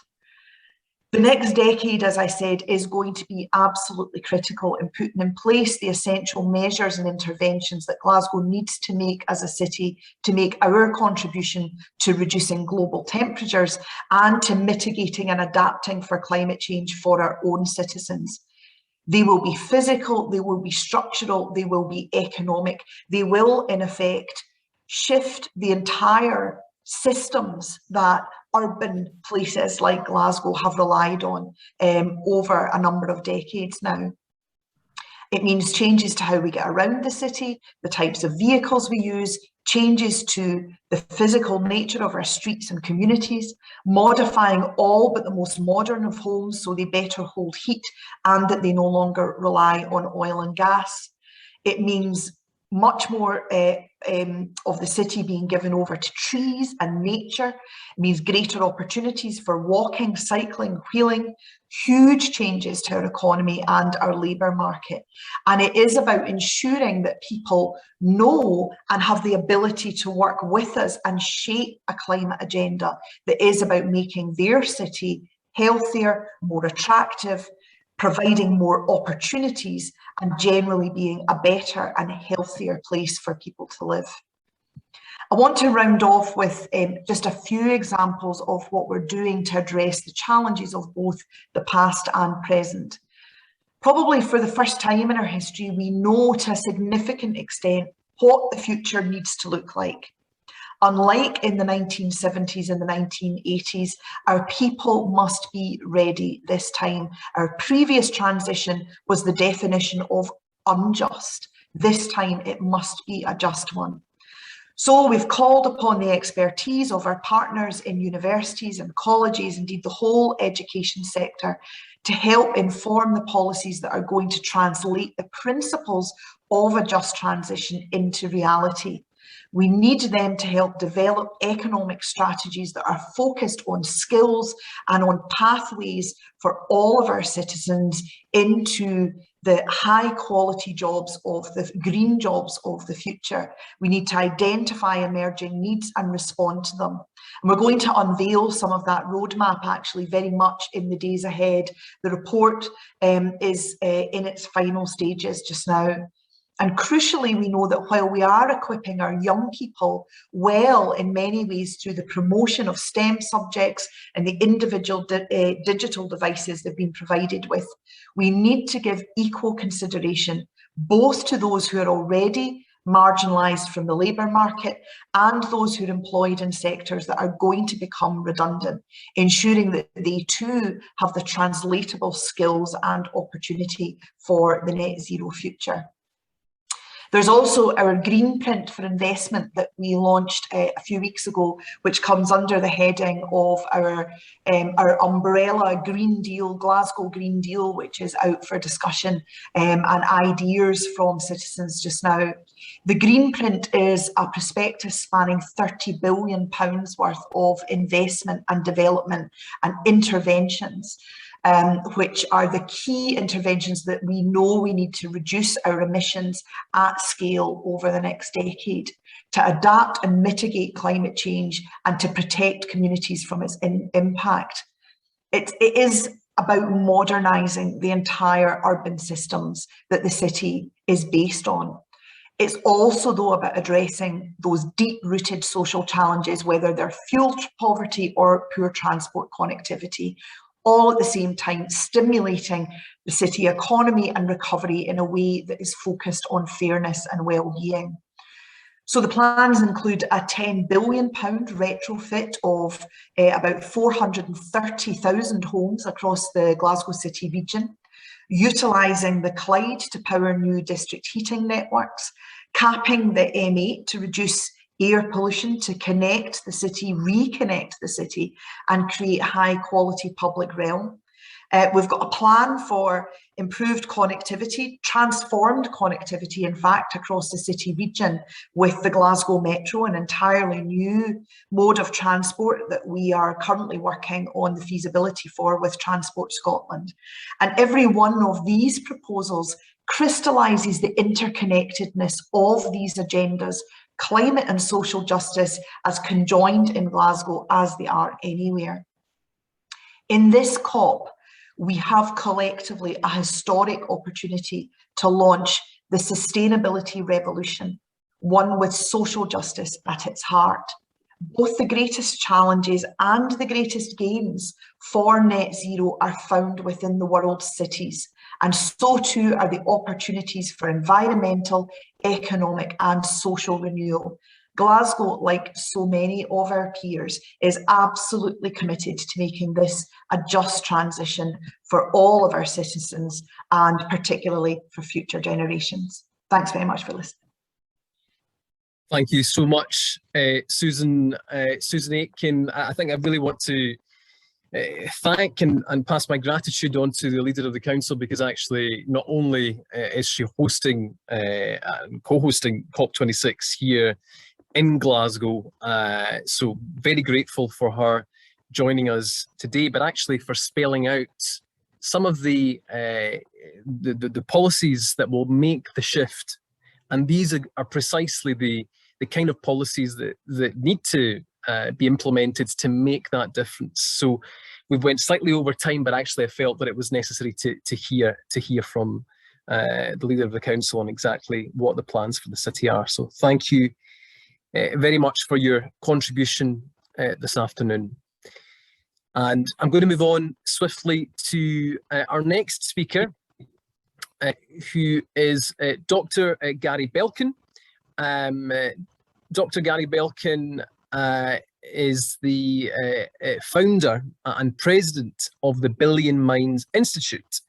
G: The next decade, as I said, is going to be absolutely critical in putting in place the essential measures and interventions that Glasgow needs to make as a city to make our contribution to reducing global temperatures and to mitigating and adapting for climate change for our own citizens. They will be physical, they will be structural, they will be economic. They will, in effect, shift the entire systems that urban places like Glasgow have relied on over a number of decades now. It means changes to how we get around the city, the types of vehicles we use, changes to the physical nature of our streets and communities, modifying all but the most modern of homes so they better hold heat and that they no longer rely on oil and gas. It means much more of the city being given over to trees and nature. It means greater opportunities for walking, cycling, wheeling, huge changes to our economy and our labour market. And it is about ensuring that people know and have the ability to work with us and shape a climate agenda that is about making their city healthier, more attractive, providing more opportunities and generally being a better and healthier place for people to live. I want to round off with just a few examples of what we're doing to address the challenges of both the past and present. Probably for the first time in our history, we know to a significant extent what the future needs to look like. Unlike in the 1970s and the 1980s, our people must be ready this time. Our previous transition was the definition of unjust. This time it must be a just one. So we've called upon the expertise of our partners in universities and colleges, indeed the whole education sector, to help inform the policies that are going to translate the principles of a just transition into reality. We need them to help develop economic strategies that are focused on skills and on pathways for all of our citizens into the high quality jobs of the green jobs of the future. We need to identify emerging needs and respond to them. And we're going to unveil some of that roadmap actually very much in the days ahead. The report is in its final stages just now. And crucially, we know that while we are equipping our young people well in many ways through the promotion of STEM subjects and the individual digital devices they've been provided with, we need to give equal consideration both to those who are already marginalised from the labour market and those who are employed in sectors that are going to become redundant, ensuring that they too have the translatable skills and opportunity for the net zero future. There's also our green print for investment that we launched a few weeks ago, which comes under the heading of our umbrella Green Deal, Glasgow Green Deal, which is out for discussion and ideas from citizens just now. The green print is a prospectus spanning £30 billion worth of investment and development and interventions, which are the key interventions that we know we need to reduce our emissions at scale over the next decade, to adapt and mitigate climate change and to protect communities from its impact. It is about modernising the entire urban systems that the city is based on. It's also, though, about addressing those deep-rooted social challenges, whether they're fuel poverty or poor transport connectivity, all at the same time stimulating the city economy and recovery in a way that is focused on fairness and well-being. So the plans include a £10 billion retrofit of about 430,000 homes across the Glasgow City region, utilising the Clyde to power new district heating networks, capping the M8 to reduce air pollution, to connect the city, reconnect the city and create high quality public realm. We've got a plan for improved connectivity, transformed connectivity, in fact, across the city region with the Glasgow Metro, an entirely new mode of transport that we are currently working on the feasibility for with Transport Scotland. And every one of these proposals crystallises the interconnectedness of these agendas, climate and social justice as conjoined in Glasgow as they are anywhere. In this COP, we have collectively a historic opportunity to launch the sustainability revolution, one with social justice at its heart. Both the greatest challenges and the greatest gains for net zero are found within the world's cities, and so too are the opportunities for environmental, economic and social renewal. Glasgow, like so many of our peers, is absolutely committed to making this a just transition for all of our citizens and particularly for future generations. Thanks very much for listening.
F: Thank you so much, Susan Aitken. I think I really want to thank and pass my gratitude on to the leader of the council, because actually not only is she hosting and co-hosting COP26 here in Glasgow, so very grateful for her joining us today, but actually for spelling out some of the policies that will make the shift. And these are precisely the kind of policies that need to be implemented to make that difference. So we've went slightly over time, but actually I felt that it was necessary to hear from the leader of the council on exactly what the plans for the city are. So thank you very much for your contribution this afternoon. And I'm going to move on swiftly to our next speaker, who is Dr. Gary Belkin. Dr. Gary Belkin is the founder and president of the Billion Minds Institute.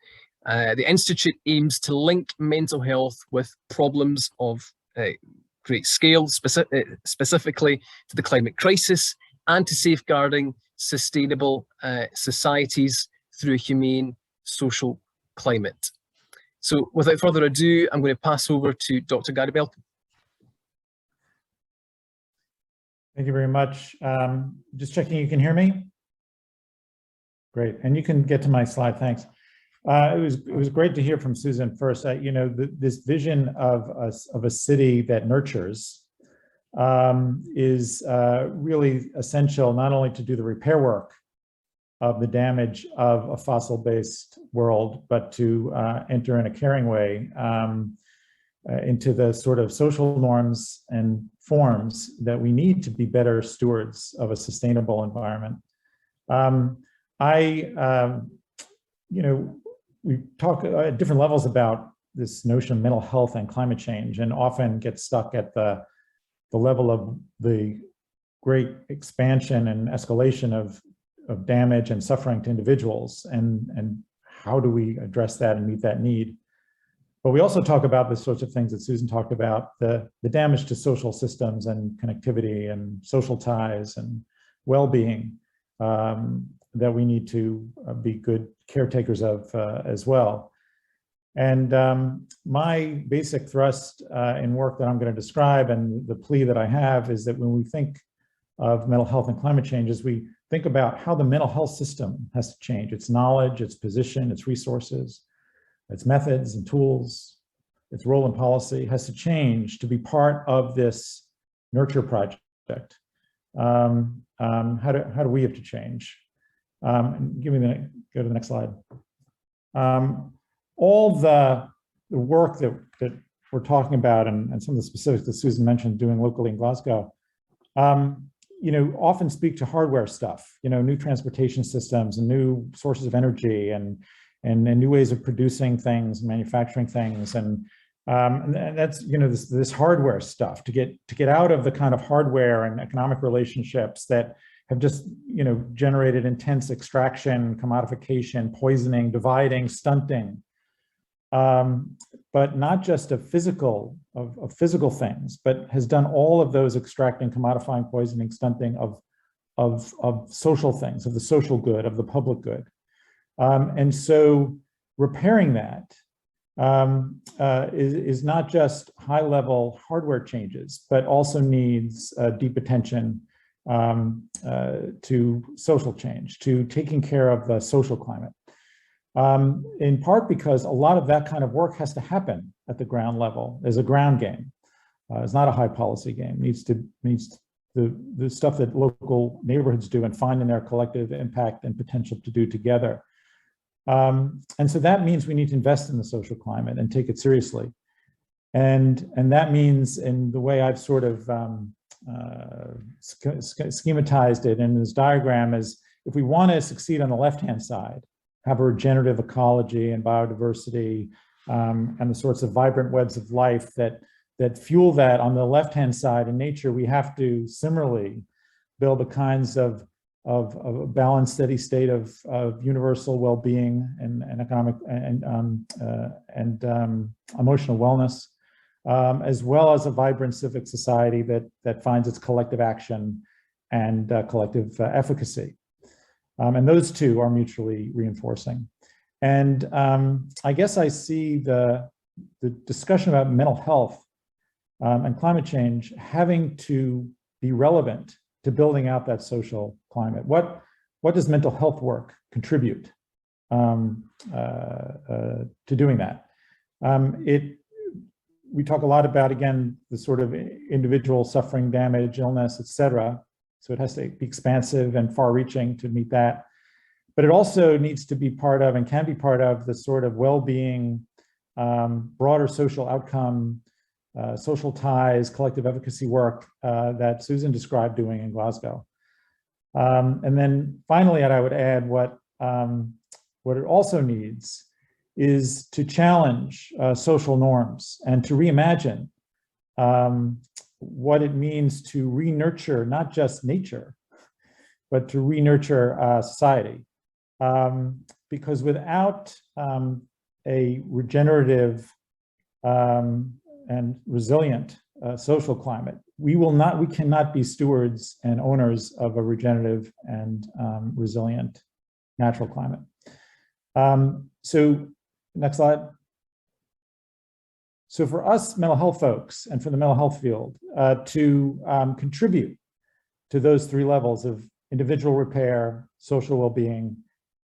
F: The Institute aims to link mental health with problems of great scale, specifically to the climate crisis and to safeguarding sustainable societies through a humane social climate. So without further ado, I'm going to pass over to Dr. Gary Belkin.
H: Thank you very much. Just checking you can hear me? Great, and you can get to my slide, thanks. It was great to hear from Susan first. You know, this vision of a city that nurtures is really essential, not only to do the repair work of the damage of a fossil-based world, but to enter in a caring way into the sort of social norms and forms that we need to be better stewards of a sustainable environment. You know, we talk at different levels about this notion of mental health and climate change, and often get stuck at the level of the great expansion and escalation of damage and suffering to individuals, and how do we address that and meet that need. But we also talk about the sorts of things that Susan talked about, the damage to social systems and connectivity and social ties and well-being that we need to be good caretakers of as well. And my basic thrust in work that I'm going to describe, and the plea that I have, is that when we think of mental health and climate change, is we think about how the mental health system has to change, its knowledge, its position, its resources, its methods and tools, its role in policy has to change to be part of this nurture project. How do we have to change? Go to the next slide. All the work that we're talking about, and some of the specifics that Susan mentioned doing locally in Glasgow, you know, often speak to hardware stuff, you know, new transportation systems and new sources of energy and new ways of producing things, manufacturing things, and that's, you know, this hardware stuff to get out of the kind of hardware and economic relationships that have just, you know, generated intense extraction, commodification, poisoning, dividing, stunting, but not just of physical things, but has done all of those extracting, commodifying, poisoning, stunting of social things, of the social good, of the public good. And so repairing that is not just high-level hardware changes, but also needs deep attention to social change, to taking care of the social climate. In part because a lot of that kind of work has to happen at the ground level as a ground game. It's not a high policy game. It needs the stuff that local neighborhoods do and find in their collective impact and potential to do together. And so that means we need to invest in the social climate and take it seriously. And that means, in the way I've sort of schematized it in this diagram, is if we want to succeed on the left-hand side, have a regenerative ecology and biodiversity, and the sorts of vibrant webs of life that fuel that on the left-hand side in nature, we have to similarly build the kinds of a balanced, steady state of universal well-being and economic and emotional wellness, as well as a vibrant civic society that finds its collective action and collective efficacy. And those two are mutually reinforcing. And I guess I see the discussion about mental health and climate change having to be relevant to building out that social climate. What does mental health work contribute to doing that? We talk a lot about, again, the sort of individual suffering, damage, illness, et cetera. So it has to be expansive and far-reaching to meet that. But it also needs to be part of, and can be part of, the sort of well-being, broader social outcome, social ties, collective efficacy work that Susan described doing in Glasgow. And then finally, I would add what it also needs is to challenge social norms and to reimagine what it means to re-nurture not just nature, but to re-nurture society. Because without a regenerative and resilient social climate, we cannot be stewards and owners of a regenerative and resilient natural climate. So next slide. So for us mental health folks and for the mental health field to contribute to those three levels of individual repair, social well-being,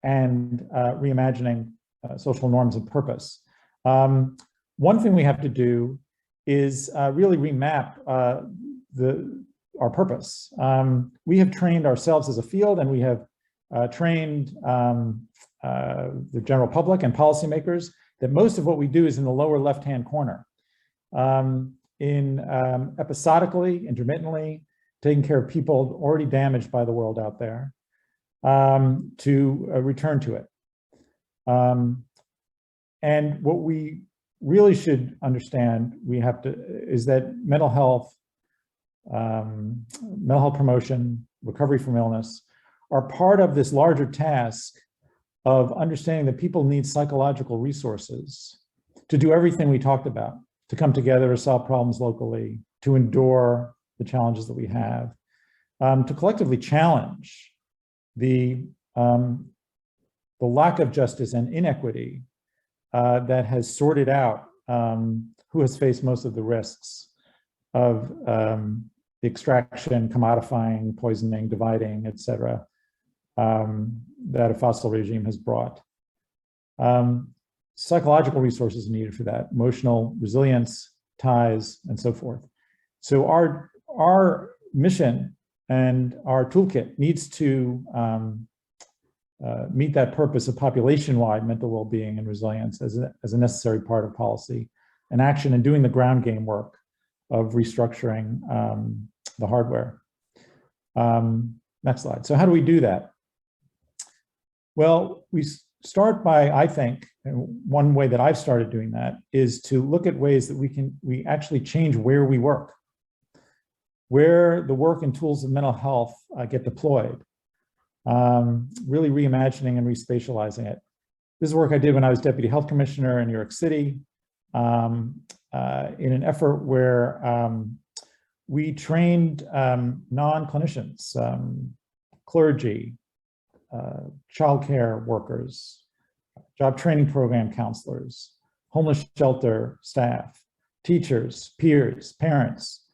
H: and reimagining social norms and purpose, one thing we have to do is really remap our purpose. We have trained ourselves as a field, and we have trained the general public and policymakers that most of what we do is in the lower left-hand corner, episodically, intermittently, taking care of people already damaged by the world out there, to return to it. And what we really should understand, is that mental health promotion, recovery from illness, are part of this larger task of understanding that people need psychological resources to do everything we talked about, to come together to solve problems locally, to endure the challenges that we have, to collectively challenge the lack of justice and inequity that has sorted out who has faced most of the risks of the extraction, commodifying, poisoning, dividing, et cetera, that a fossil regime has brought. Psychological resources are needed for that, emotional resilience, ties, and so forth. So our mission and our toolkit needs to meet that purpose of population-wide mental well-being and resilience as a necessary part of policy and action, and doing the ground game work of restructuring the hardware. Next slide. So how do we do that? Well, we start by, I think, and one way that I've started doing that is to look at ways that we actually change where we work, where the work and tools of mental health get deployed, really reimagining and respatializing it. This is work I did when I was Deputy Health Commissioner in New York City, in an effort where we trained non-clinicians, clergy, childcare workers, job training program counselors, homeless shelter staff, teachers, peers, parents,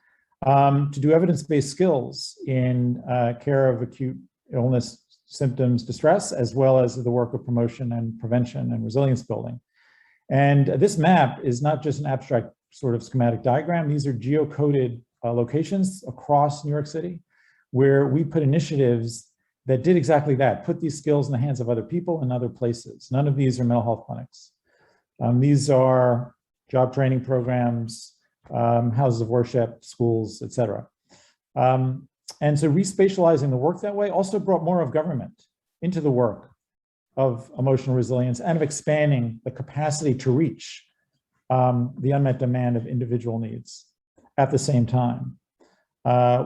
H: to do evidence-based skills in care of acute illness, symptoms, distress, as well as the work of promotion and prevention and resilience building. And this map is not just an abstract sort of schematic diagram. These are geocoded locations across New York City where we put initiatives that did exactly that, put these skills in the hands of other people in other places. None of these are mental health clinics. These are job training programs, houses of worship, schools, et cetera. And so respatializing the work that way also brought more of government into the work of emotional resilience and of expanding the capacity to reach the unmet demand of individual needs at the same time.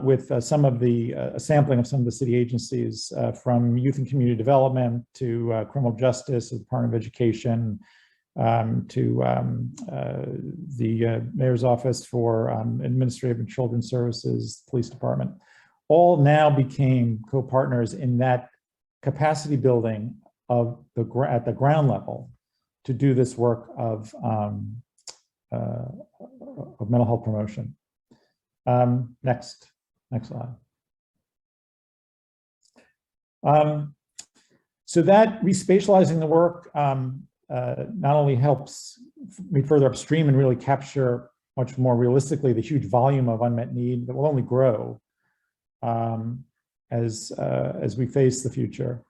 H: With some of the sampling of some of the city agencies, from youth and community development to criminal justice, the Department of Education, to the Mayor's Office for Administrative and Children's Services, Police Department, all now became co-partners in that capacity building of at the ground level to do this work of mental health promotion. Next slide. So that respatializing the work not only helps me further upstream and really capture much more realistically the huge volume of unmet need that will only grow as we face the future,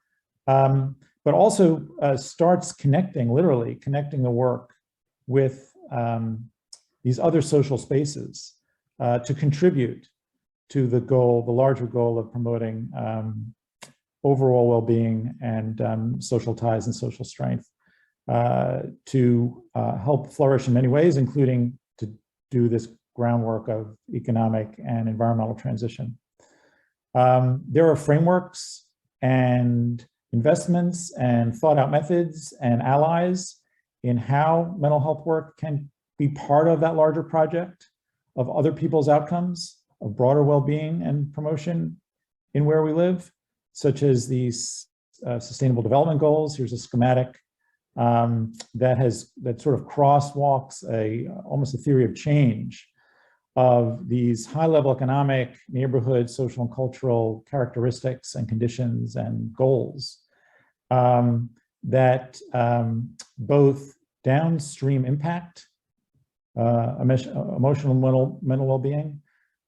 H: but also starts literally connecting the work with these other social spaces to contribute to the larger goal of promoting overall well-being and social ties and social strength, to help flourish in many ways, including to do this groundwork of economic and environmental transition. There are frameworks and investments and thought out methods and allies in how mental health work can be part of that larger project of other people's outcomes, of broader well-being and promotion in where we live, such as these Sustainable Development Goals. Here's a schematic that sort of crosswalks almost a theory of change of these high-level economic, neighborhood, social and cultural characteristics and conditions and goals that both downstream impact emotional and mental well-being,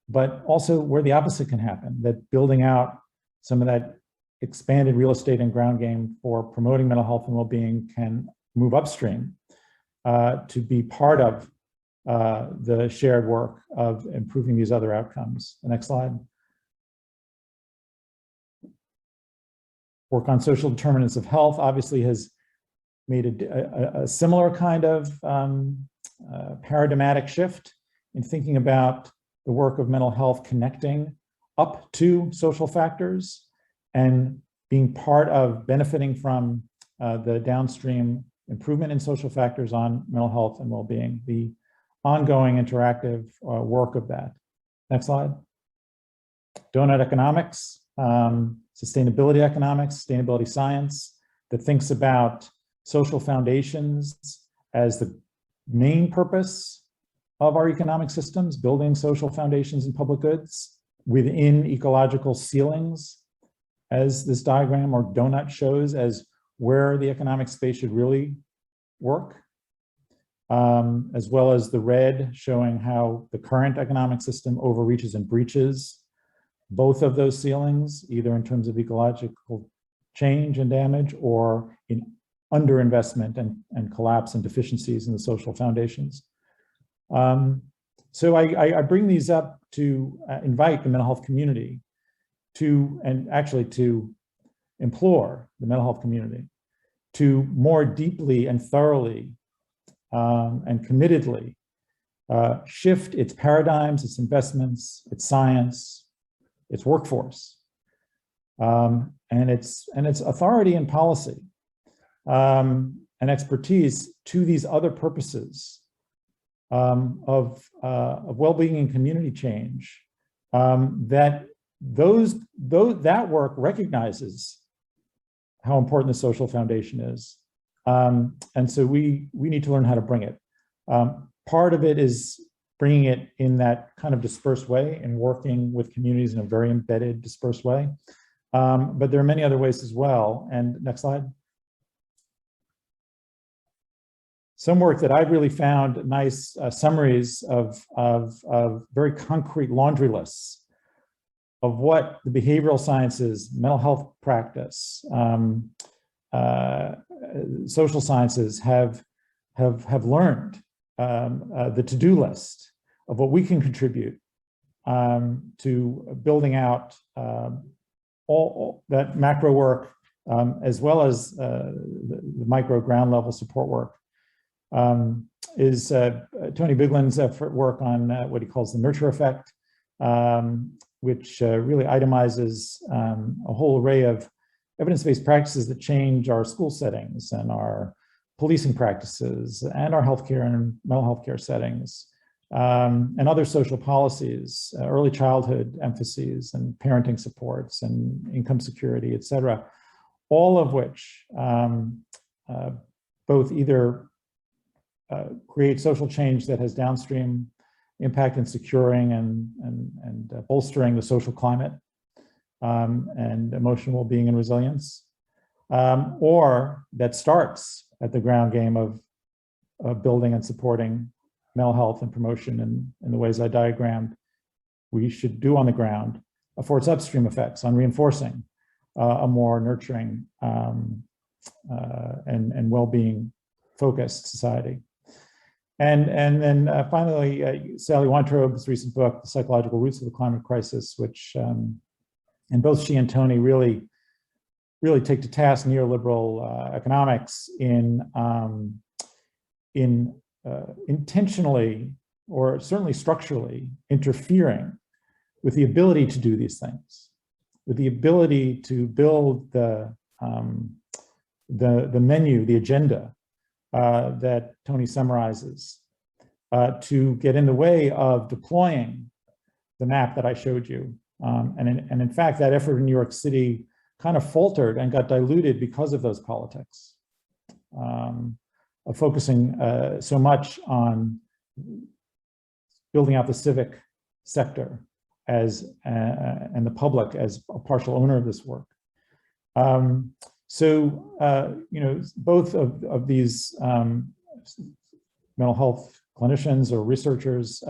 H: but also where the opposite can happen, that building out some of that expanded real estate and ground game for promoting mental health and well-being can move upstream to be part of the shared work of improving these other outcomes. The next slide. Work on social determinants of health obviously has made a similar kind of paradigmatic shift in thinking about the work of mental health connecting up to social factors and being part of benefiting from the downstream improvement in social factors on mental health and well-being, the ongoing interactive work of that. Next slide. Donut economics, sustainability economics, sustainability science that thinks about social foundations as the main purpose of our economic systems, building social foundations and public goods within ecological ceilings, as this diagram or donut shows, as where the economic space should really work, as well as the red showing how the current economic system overreaches and breaches both of those ceilings, either in terms of ecological change and damage or in underinvestment and collapse and deficiencies in the social foundations. So I bring these up to invite the mental health community to implore the mental health community to more deeply and thoroughly and committedly shift its paradigms, its investments, its science, its workforce, and its authority and policy and expertise to these other purposes of well-being and community change. That work recognizes how important the social foundation is, and so we need to learn how to bring it. Part of it is bringing it in that kind of dispersed way and working with communities in a very embedded, dispersed way. But there are many other ways as well. And next slide. Some work that I've really found nice summaries of very concrete laundry lists of what the behavioral sciences, mental health practice, social sciences have learned, the to-do list of what we can contribute to building out all that macro work, as well as the micro ground level support work, is Tony Bigland's work on what he calls the nurture effect, which really itemizes a whole array of evidence-based practices that change our school settings and our policing practices and our healthcare and mental health care settings, and other social policies, early childhood emphases and parenting supports and income security, et cetera, all of which both either create social change that has downstream impact in securing and bolstering the social climate and emotional well-being and resilience, or that starts at the ground game of building and supporting mental health and promotion in the ways I diagrammed we should do on the ground for its upstream effects on reinforcing a more nurturing and well-being focused society. And then finally, Sally Weintraub's recent book, The Psychological Roots of the Climate Crisis, which, and both she and Tony really take to task neoliberal economics in intentionally or certainly structurally, interfering with the ability to do these things, with the ability to build the menu, the agenda that Tony summarizes, to get in the way of deploying the map that I showed you. And in fact, that effort in New York City kind of faltered and got diluted because of those politics, of focusing so much on building out the civic sector as and the public as a partial owner of this work. You know, both of these mental health clinicians or researchers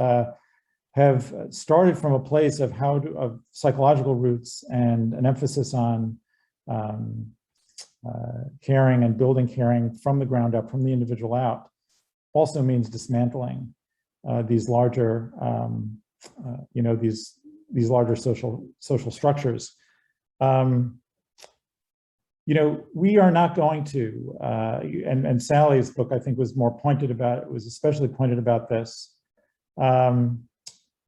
H: have started from a place of of psychological roots and an emphasis on caring and building caring from the ground up, from the individual out. Also means dismantling these larger, you know, these larger social structures. You know, we are not going to, and Sally's book, I think, was more pointed about, was especially pointed about this,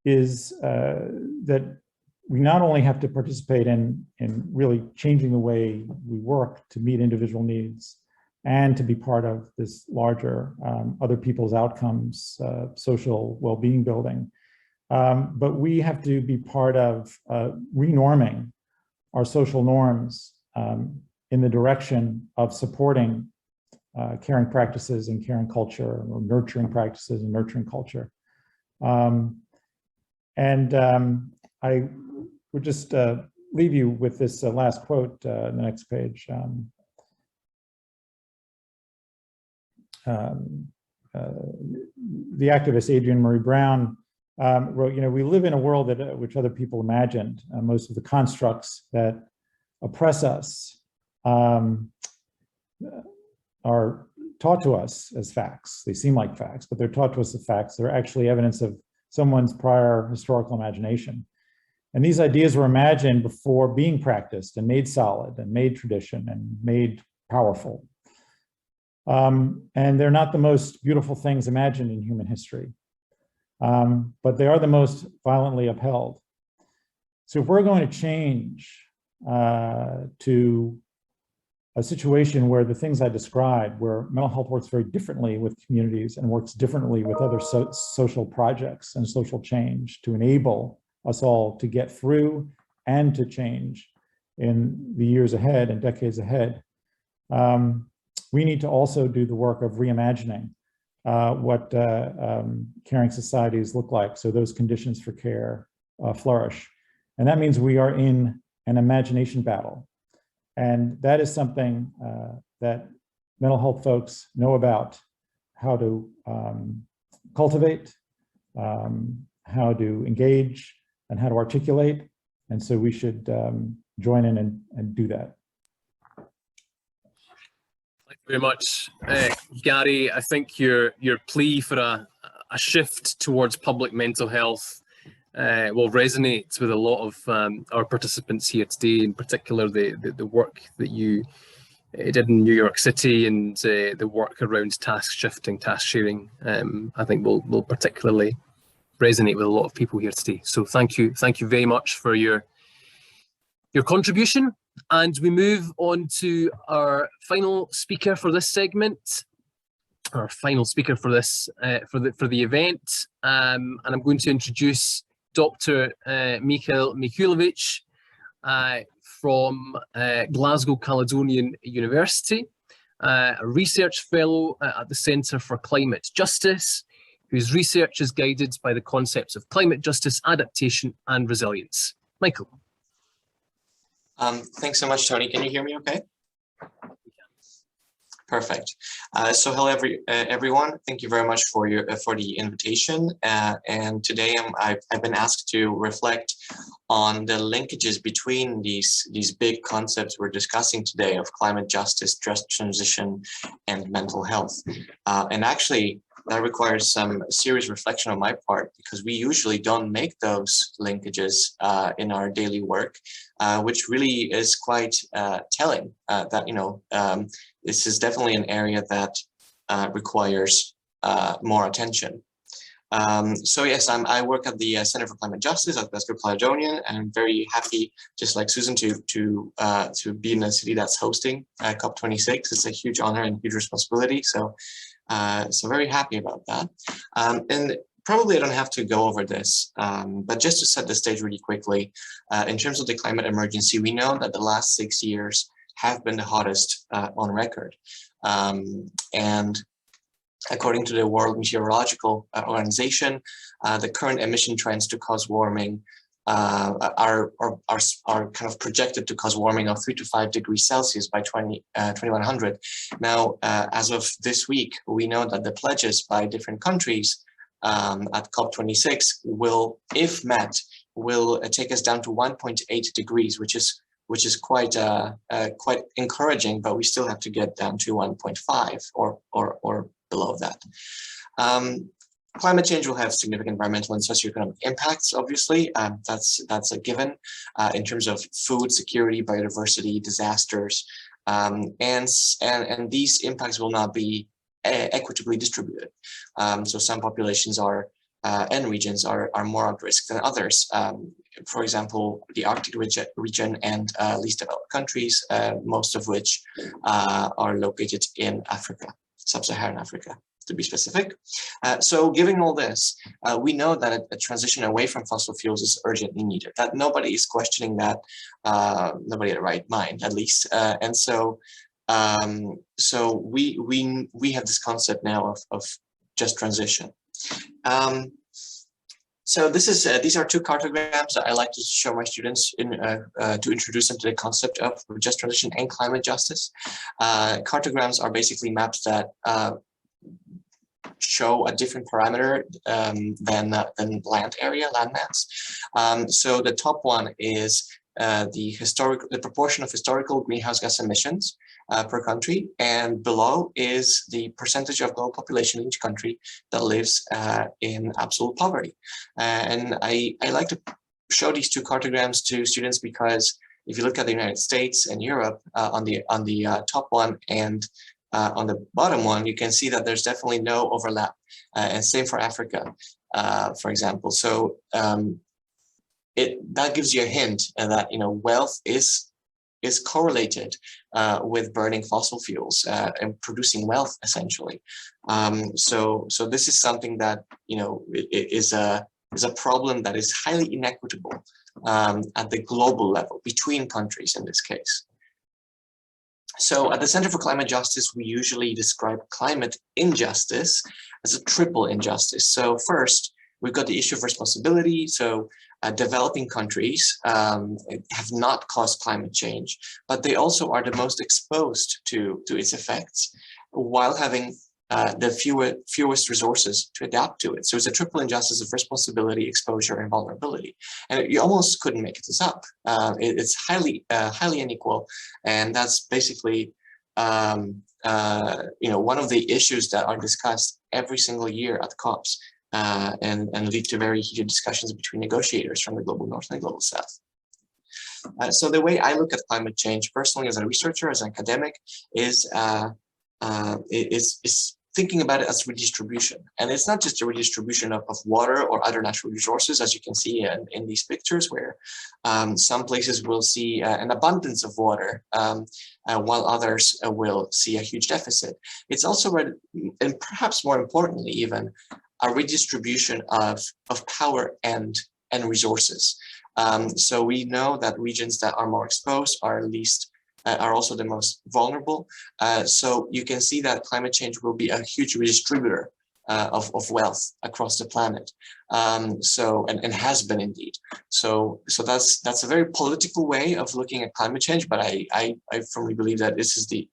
H: is that we not only have to participate in really changing the way we work to meet individual needs and to be part of this larger other people's outcomes, social well-being building, but we have to be part of renorming our social norms in the direction of supporting caring practices and caring culture, or nurturing practices and nurturing culture. I would just leave you with this last quote on the next page. The activist Adrienne Maree Brown wrote, you know, we live in a world that which other people imagined. Most of the constructs that oppress us are taught to us as facts. They seem like facts, but they're taught to us as facts. They're actually evidence of someone's prior historical imagination. And these ideas were imagined before being practiced and made solid and made tradition and made powerful. And they're not the most beautiful things imagined in human history, but they are the most violently upheld. So if we're going to change to a situation where the things I described, where mental health works very differently with communities and works differently with other social projects and social change to enable us all to get through and to change in the years ahead and decades ahead, we need to also do the work of reimagining what caring societies look like, so those conditions for care flourish. And that means we are in an imagination battle. And that is something that mental health folks know about, how to cultivate, how to engage, and how to articulate. And so we should join in and do that.
F: Thank you very much, Gary. I think your plea for a shift towards public mental health will resonate with a lot of our participants here today, in particular the work that you did in New York City and the work around task shifting, task sharing. I think will particularly resonate with a lot of people here today. So thank you very much for your contribution. And we move on to our final speaker for this segment, our final speaker for this for the event, and I'm going to introduce Dr. Michael Mikulovic from Glasgow Caledonian University, a research fellow at the Centre for Climate Justice, whose research is guided by the concepts of climate justice, adaptation, and resilience. Michael.
I: Thanks so much, Tony. Can you hear me okay? Perfect. So hello, everyone. Thank you very much for the invitation. And today I've been asked to reflect on the linkages between these big concepts we're discussing today of climate justice, just transition, and mental health. And actually, that requires some serious reflection on my part, because we usually don't make those linkages in our daily work, which really is quite telling that, you know, this is definitely an area that requires more attention. So yes, I work at the Center for Climate Justice at Glasgow Caledonian, and I'm very happy, just like Susan, to be in a city that's hosting COP26. It's a huge honor and huge responsibility. So so very happy about that. And probably I don't have to go over this, but just to set the stage really quickly, in terms of the climate emergency, we know that the last 6 years have been the hottest on record. And according to the World Meteorological Organization, the current emission trends to cause warming are kind of projected to cause warming of 3 to 5 degrees Celsius by 2100. Now, as of this week, we know that the pledges by different countries at COP26 will, if met, will take us down to 1.8 degrees, which is quite quite encouraging, but we still have to get down to 1.5 or below that. Climate change will have significant environmental and socioeconomic impacts, obviously. That's a given in terms of food security, biodiversity, disasters, and these impacts will not be equitably distributed. So some populations and regions are more at risk than others. For example, the Arctic region and least developed countries, most of which are located in Africa, sub-Saharan Africa, to be specific. So given all this, we know that a transition away from fossil fuels is urgently needed. That nobody is questioning that, nobody at the right mind, at least. And so, so we have this concept now of just transition. So this is these are two cartograms that I like to show my students to introduce them to the concept of just transition and climate justice. Cartograms are basically maps that show a different parameter than land mass. So the top one is the proportion of historical greenhouse gas emissions per country, and below is the percentage of global population in each country that lives in absolute poverty. And I like to show these two cartograms to students because if you look at the United States and Europe on the top one and on the bottom one, you can see that there's definitely no overlap, and same for Africa, for example. So that gives you a hint that wealth is correlated with burning fossil fuels and producing wealth, essentially. So this is something that is a problem that is highly inequitable at the global level between countries in this case. So at the Center for Climate Justice, we usually describe climate injustice as a triple injustice. So first, we've got the issue of responsibility. So developing countries have not caused climate change, but they also are the most exposed to its effects while having the fewest resources to adapt to it. So it's a triple injustice of responsibility, exposure, and vulnerability. And you almost couldn't make this up. It's highly unequal, and that's basically one of the issues that are discussed every single year at COPs and lead to very heated discussions between negotiators from the global north and the global south. So the way I look at climate change personally as a researcher, as an academic, is thinking about it as redistribution. And it's not just a redistribution of water or other natural resources, as you can see in these pictures, where some places will see an abundance of water, while others will see a huge deficit. It's also, and perhaps more importantly even, a redistribution of power and resources. So we know that regions that are more exposed are also the most vulnerable. So you can see that climate change will be a huge redistributor of wealth across the planet. And has been indeed. So that's a very political way of looking at climate change, but I firmly believe that this is the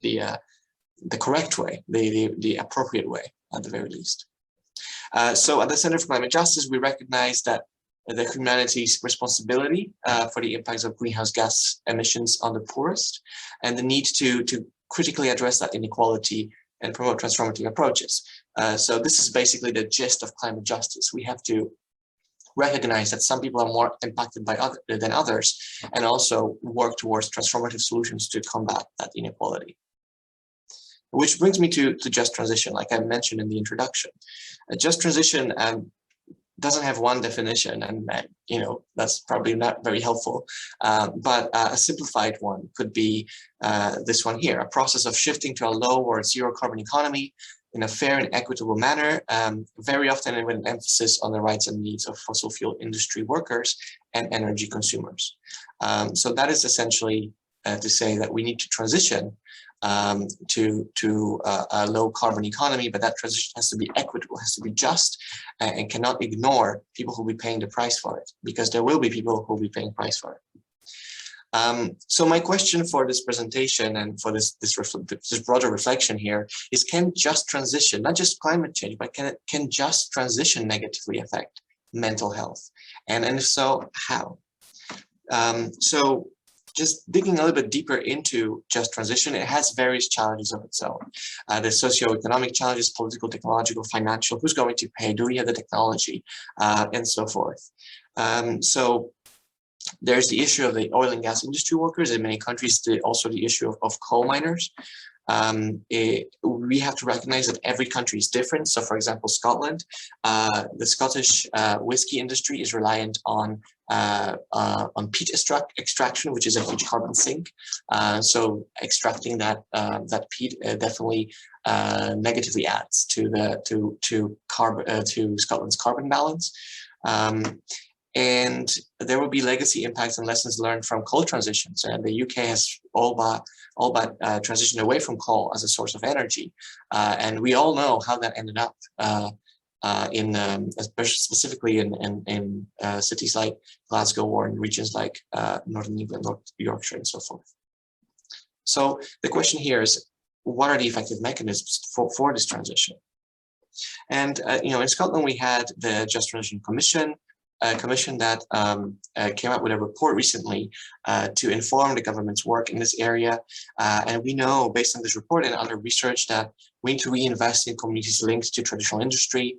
I: correct way, the appropriate way at the very least. So at the Center for Climate Justice, we recognize that the humanity's responsibility for the impacts of greenhouse gas emissions on the poorest, and the need to critically address that inequality and promote transformative approaches. So this is basically the gist of climate justice. We have to recognize that some people are more impacted than others, and also work towards transformative solutions to combat that inequality. Which brings me to just transition, like I mentioned in the introduction. Just transition doesn't have one definition, and that's probably not very helpful. But a simplified one could be this one here: a process of shifting to a low or zero carbon economy in a fair and equitable manner, very often with an emphasis on the rights and needs of fossil fuel industry workers and energy consumers. So that is essentially to say that we need to transition to a low carbon economy, but that transition has to be equitable, has to be just, and cannot ignore people who will be paying the price for it, because there will be people who will be paying price for it. So my question for this presentation and for this broader reflection here is, can just transition, not just climate change, but can just transition negatively affect mental health? And if so, how? So just digging a little bit deeper into just transition, it has various challenges of its own. The socioeconomic challenges, political, technological, financial, who's going to pay, do we have the technology, and so forth. So there's the issue of the oil and gas industry workers. In many countries, also the issue of coal miners. We have to recognize that every country is different. So for example, Scotland, the Scottish whiskey industry is reliant on peat extraction, which is a huge carbon sink. So extracting that peat definitely negatively adds to Scotland's carbon balance. And there will be legacy impacts and lessons learned from coal transitions. And the UK has all but transitioned away from coal as a source of energy. And we all know how that ended up specifically in cities like Glasgow or in regions like Northern England, North Yorkshire, and so forth. So the question here is, what are the effective mechanisms for this transition? And in Scotland, we had the Just Transition Commission, a commission that came up with a report recently to inform the government's work in this area. And we know, based on this report and other research, that we need to reinvest in communities linked to traditional industry.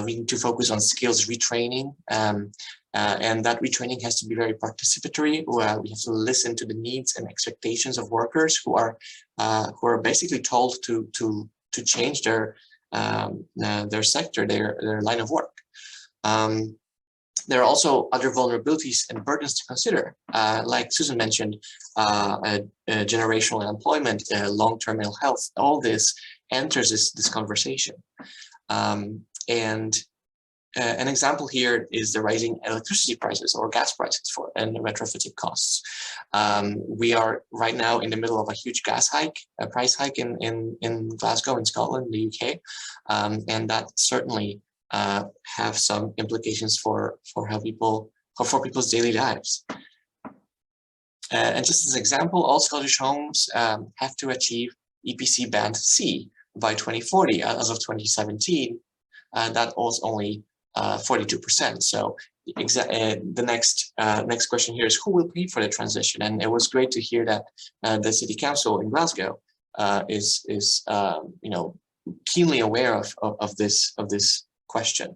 I: We need to focus on skills retraining. And that retraining has to be very participatory. We have to listen to the needs and expectations of workers who are basically told to change their sector, their line of work. There are also other vulnerabilities and burdens to consider, like Susan mentioned, generational unemployment, long-term mental health. All this enters this conversation. And an example here is the rising electricity prices or gas prices and retrofitting costs. We are right now in the middle of a huge price hike in Glasgow, in Scotland, the UK, and that certainly have some implications for people's daily lives. And just as an example, all Scottish homes have to achieve EPC band C by 2040. As of 2017, that was only 42%. So the next question here is, who will pay for the transition? And it was great to hear that the City Council in Glasgow is keenly aware of this question.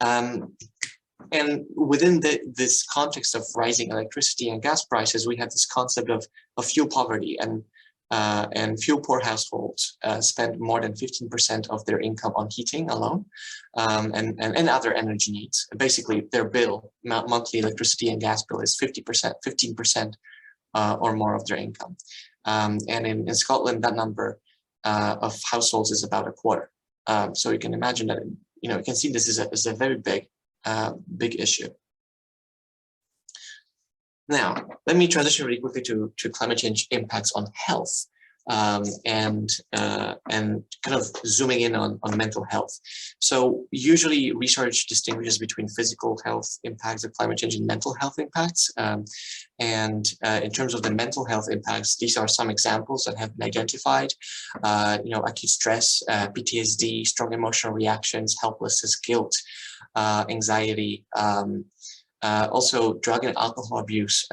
I: And within this context of rising electricity and gas prices, we have this concept of fuel poverty, and fuel poor households spend more than 15% of their income on heating alone, and other energy needs. Basically, their monthly electricity and gas bill is 15% or more of their income. And in Scotland, that number of households is about a quarter. So you can imagine that, you can see this is a very big issue. Now, let me transition really quickly to climate change impacts on health, and kind of zooming in on mental health. So usually research distinguishes between physical health impacts of climate change and mental health impacts. And in terms of the mental health impacts, these are some examples that have been identified. Acute stress, PTSD, strong emotional reactions, helplessness, guilt, anxiety. Also, drug and alcohol abuse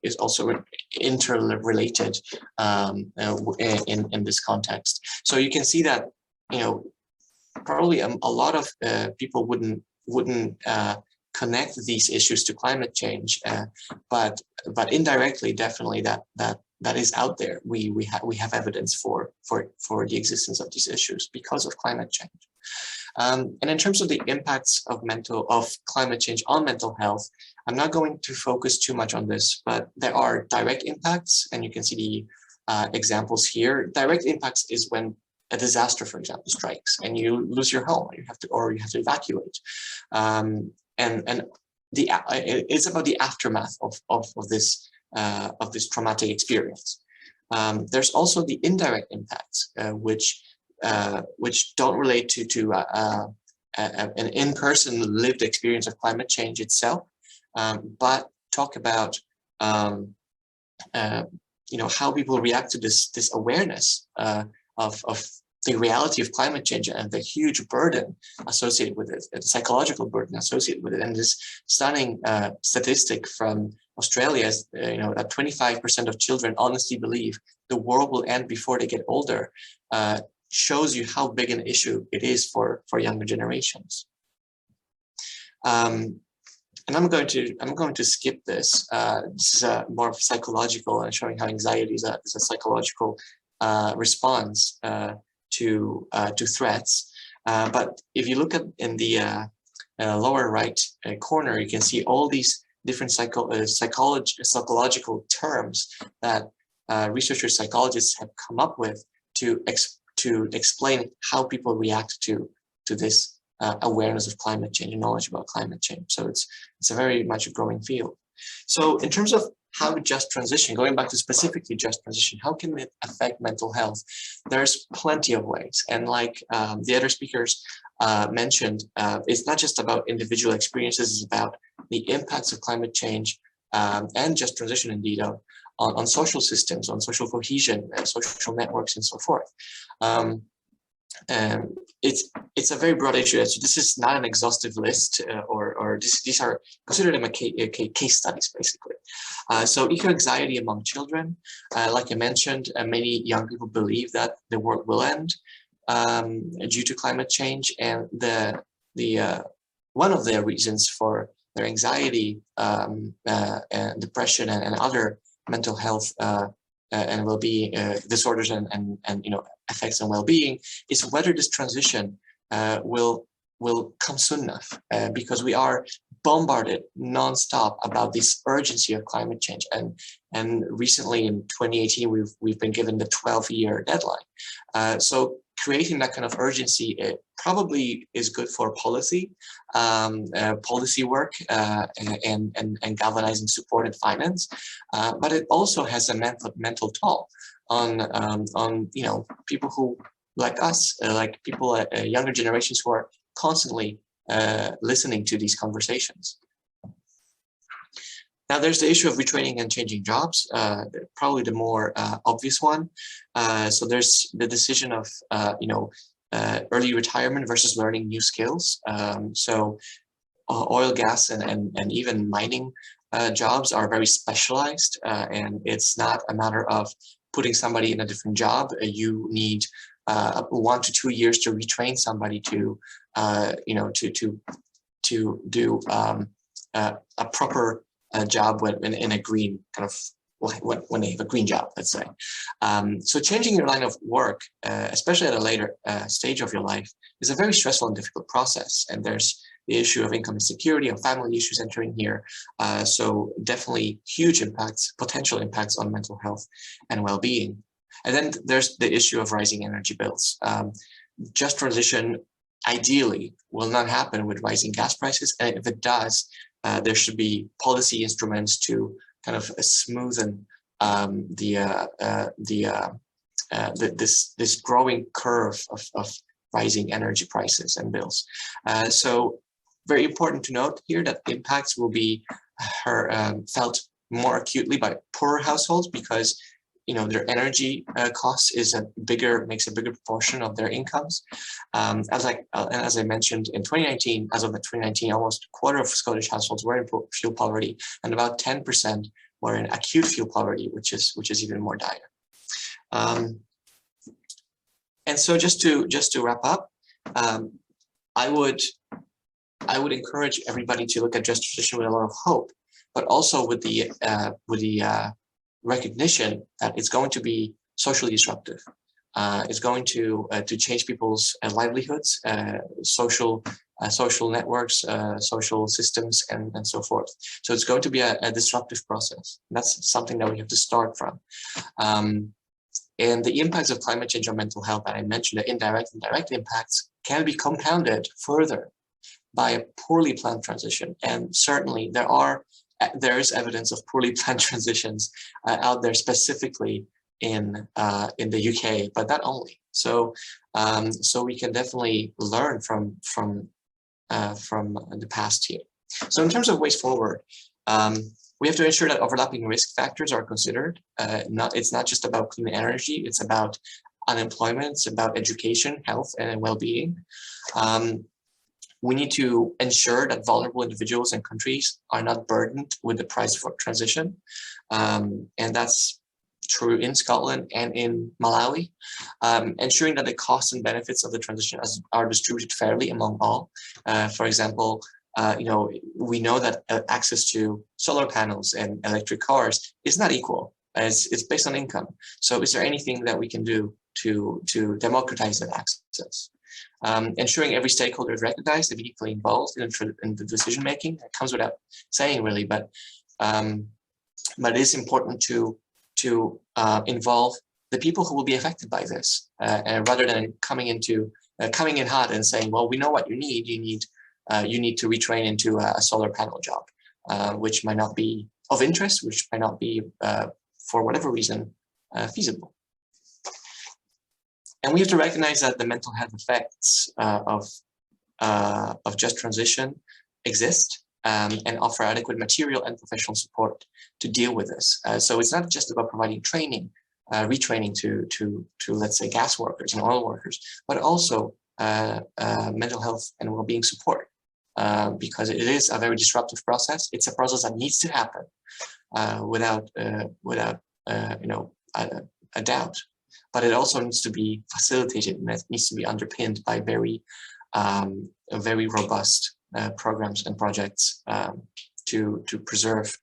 I: is also interrelated in this context. So you can see that, probably a lot of people wouldn't connect these issues to climate change, but indirectly, definitely that that is out there. We have evidence for the existence of these issues because of climate change. And in terms of the impacts of climate change on mental health, I'm not going to focus too much on this, but there are direct impacts, and you can see the examples here. Direct impacts is when a disaster, for example, strikes and you lose your home, or you have to evacuate, and it's about the aftermath of this traumatic experience. There's also the indirect impacts, which don't relate to an in-person lived experience of climate change itself, but talk about how people react to this awareness of the reality of climate change and the huge burden associated with it, the psychological burden associated with it. And this stunning statistic from Australia is, that 25% of children honestly believe the world will end before they get older, shows you how big an issue it is for younger generations. And I'm going to skip this. This is more of psychological and showing how anxiety is a psychological response to threats. But if you look at in the lower right corner, you can see all these different psychological terms that researchers, psychologists have come up with to explain how people react to this awareness of climate change and knowledge about climate change. So it's a very much a growing field. So in terms of how just transition, going back to specifically just transition, how can it affect mental health? There's plenty of ways. And like the other speakers mentioned, it's not just about individual experiences, it's about the impacts of climate change and just transition indeed on social systems, on social cohesion, social networks, and so forth. It's a very broad issue. So this is not an exhaustive list, or these are considered case studies, basically. So eco-anxiety among children, like I mentioned, many young people believe that the world will end due to climate change, and one of the reasons for their anxiety, and depression, and other mental health and well-being disorders and effects on well-being is whether this transition will come soon enough, because we are bombarded nonstop about this urgency of climate change, and recently in 2018 we've been given the 12-year deadline. So creating that kind of urgency, it probably is good for policy work and galvanizing support and finance, but it also has a mental toll on people who, like us, like people, younger generations who are constantly listening to these conversations. Now, there's the issue of retraining and changing jobs, probably the more obvious one. So there's the decision of early retirement versus learning new skills. So oil, gas, and even mining jobs are very specialized, and it's not a matter of putting somebody in a different job. You need 1 to 2 years to retrain somebody to do a proper job in a green kind of, when they have a green job, let's say. So changing your line of work, especially at a later stage of your life, is a very stressful and difficult process. And there's the issue of income insecurity and family issues entering here. So definitely huge impacts, potential impacts on mental health and well-being. And then there's the issue of rising energy bills. Just transition ideally will not happen with rising gas prices. And if it does, there should be policy instruments to kind of smoothen this growing curve of rising energy prices and bills. So very important to note here that the impacts will be felt more acutely by poorer households, because their energy costs makes a bigger proportion of their incomes. As I mentioned, in 2019, as of 2019, almost a quarter of Scottish households were in fuel poverty, and about 10% were in acute fuel poverty, which is even more dire. And so just to wrap up, I would encourage everybody to look at Just Transition with a lot of hope, but also with the recognition that it's going to be socially disruptive. It's going to change people's livelihoods, social networks, social systems, and so forth. So it's going to be a disruptive process. That's something that we have to start from. And the impacts of climate change on mental health that I mentioned, the indirect and direct impacts, can be compounded further by a poorly planned transition. And certainly there is evidence of poorly planned transitions out there, specifically in the UK, but not only. So we can definitely learn from the past here. So in terms of ways forward, we have to ensure that overlapping risk factors are considered. It's not just about clean energy, it's about unemployment, it's about education, health, and well-being. We need to ensure that vulnerable individuals and countries are not burdened with the price for transition. And that's true in Scotland and in Malawi. Ensuring that the costs and benefits of the transition are distributed fairly among all. For example, we know that access to solar panels and electric cars is not equal. It's based on income. So is there anything that we can do to democratize that access? Ensuring every stakeholder is recognized and equally involved in the decision making. That comes without saying, really, but it is important to involve the people who will be affected by this, rather than coming in hot and saying, well, we know what you need. You need to retrain into a solar panel job, which might not be of interest, which might not be, for whatever reason, feasible. And we have to recognize that the mental health effects of just transition exist, and offer adequate material and professional support to deal with this. So it's not just about providing training, retraining to let's say gas workers and oil workers, but also mental health and well-being support, because it is a very disruptive process. It's a process that needs to happen without a doubt. But it also needs to be facilitated, and it needs to be underpinned by very robust programs and projects to preserve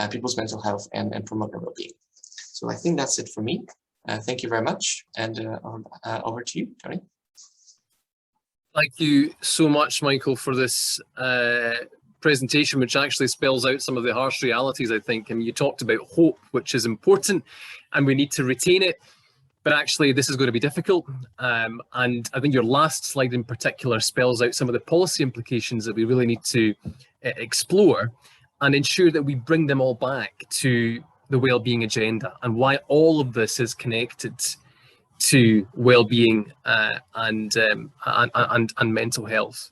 I: people's mental health and promote their well-being. So I think that's it for me. Thank you very much, and over to you, Tony.
F: Thank you so much, Michael, for this presentation, which actually spells out some of the harsh realities, I think. And you talked about hope, which is important, and we need to retain it. But actually, this is going to be difficult. And I think your last slide in particular spells out some of the policy implications that we really need to explore and ensure that we bring them all back to the well-being agenda and why all of this is connected to well-being and mental health.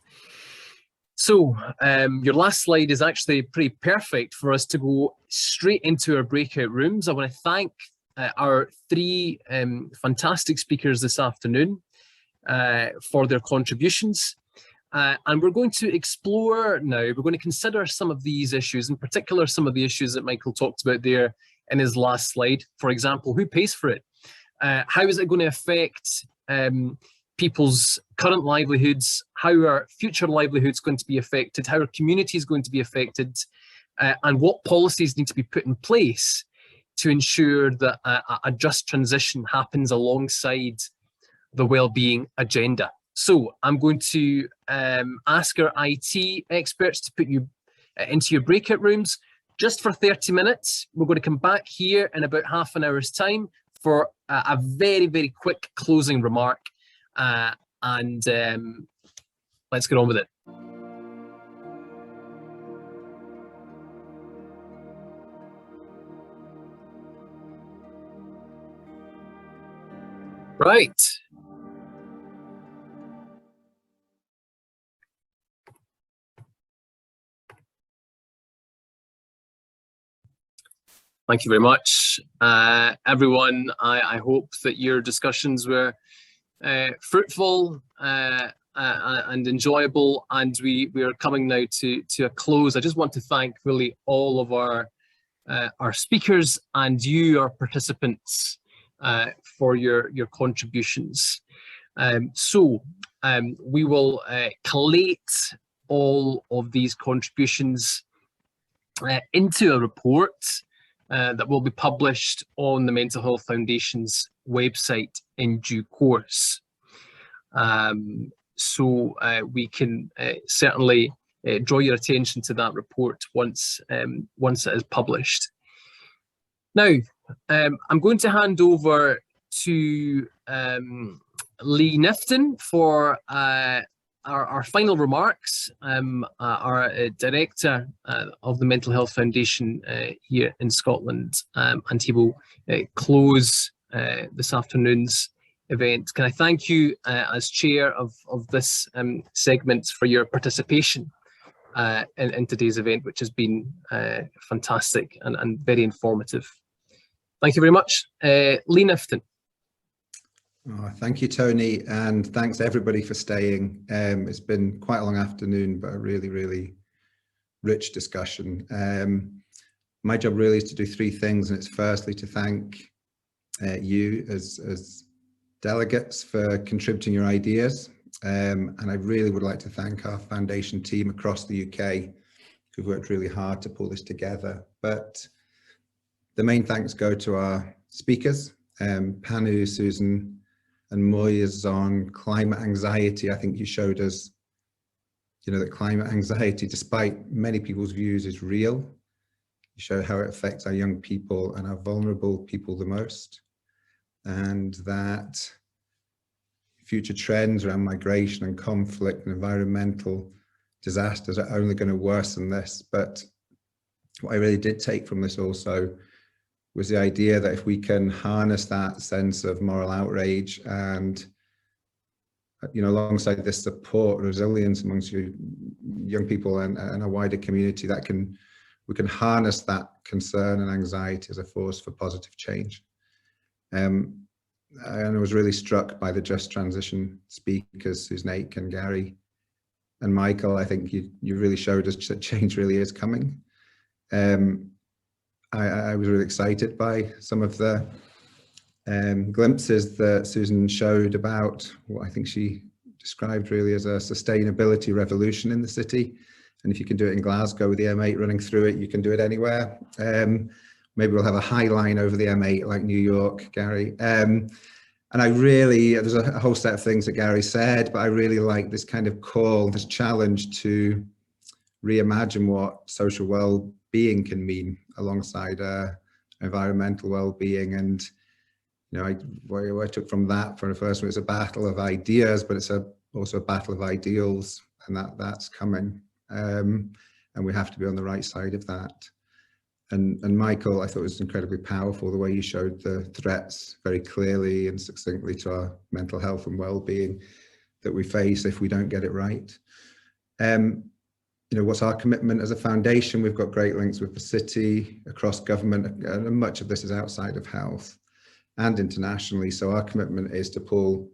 F: So your last slide is actually pretty perfect for us to go straight into our breakout rooms. I want to thank our three fantastic speakers this afternoon for their contributions. And we're going to explore now, we're going to consider some of these issues, in particular some of the issues that Michael talked about there in his last slide. For example, who pays for it? How is it going to affect people's current livelihoods? How are future livelihoods going to be affected? How are communities going to be affected? And what policies need to be put in place to ensure that a just transition happens alongside the well-being agenda. So I'm going to ask our IT experts to put you into your breakout rooms just for 30 minutes. We're going to come back here in about half an hour's time for a very, very quick closing remark. And let's get on with it. Right. Thank you very much, everyone. I hope that your discussions were fruitful and enjoyable, and we are coming now to a close. I just want to thank really all of our speakers and you, our participants, for your contributions. We will collate all of these contributions into a report that will be published on the Mental Health Foundation's website in due course. So we can certainly draw your attention to that report once it is published. Now, I'm going to hand over to Lee Nifton for our final remarks, our director of the Mental Health Foundation here in Scotland, and he will close this afternoon's event. Can I thank you as chair of this segment for your participation in today's event, which has been fantastic and very informative. Thank you very much. Lee Nifton.
J: Oh, thank you, Tony, and thanks everybody for staying. It's been quite a long afternoon, but a really, really rich discussion. My job really is to do three things, and it's firstly to thank you as delegates for contributing your ideas, and I really would like to thank our foundation team across the UK who've worked really hard to pull this together. But the main thanks go to our speakers, Panu, Susan, and Moyes on climate anxiety. I think you showed us, that climate anxiety, despite many people's views, is real. You showed how it affects our young people and our vulnerable people the most, and that future trends around migration and conflict and environmental disasters are only going to worsen this. But what I really did take from this also was the idea that if we can harness that sense of moral outrage and, alongside this support, resilience amongst you young people and a wider community, we can harness that concern and anxiety as a force for positive change. And I was really struck by the Just Transition speakers, Susan Ake and Gary and Michael. I think you really showed us that change really is coming. I was really excited by some of the glimpses that Susan showed about what I think she described really as a sustainability revolution in the city. And if you can do it in Glasgow with the M8 running through it, you can do it anywhere. Maybe we'll have a high line over the M8 like New York, Gary. And there's a whole set of things that Gary said, but I really like this kind of call, this challenge to reimagine what social well-being can mean alongside environmental well-being. And what I took from that for the first one, it's a battle of ideas, but it's also a battle of ideals, and that's coming. And we have to be on the right side of that. And Michael, I thought it was incredibly powerful the way you showed the threats very clearly and succinctly to our mental health and well-being that we face if we don't get it right. What's our commitment as a foundation? We've got great links with the city, across government, and much of this is outside of health and internationally. So our commitment is to pull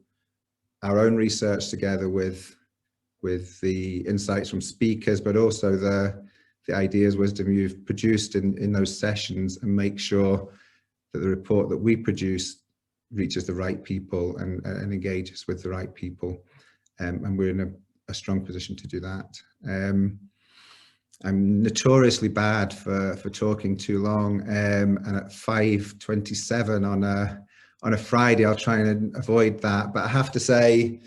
J: our own research together with the insights from speakers, but also the ideas, wisdom you've produced in those sessions, and make sure that the report that we produce reaches the right people and engages with the right people. And we're in a strong position to do that. I'm notoriously bad for talking too long, and at 5:27 on a Friday, I'll try and avoid that. But I have to say,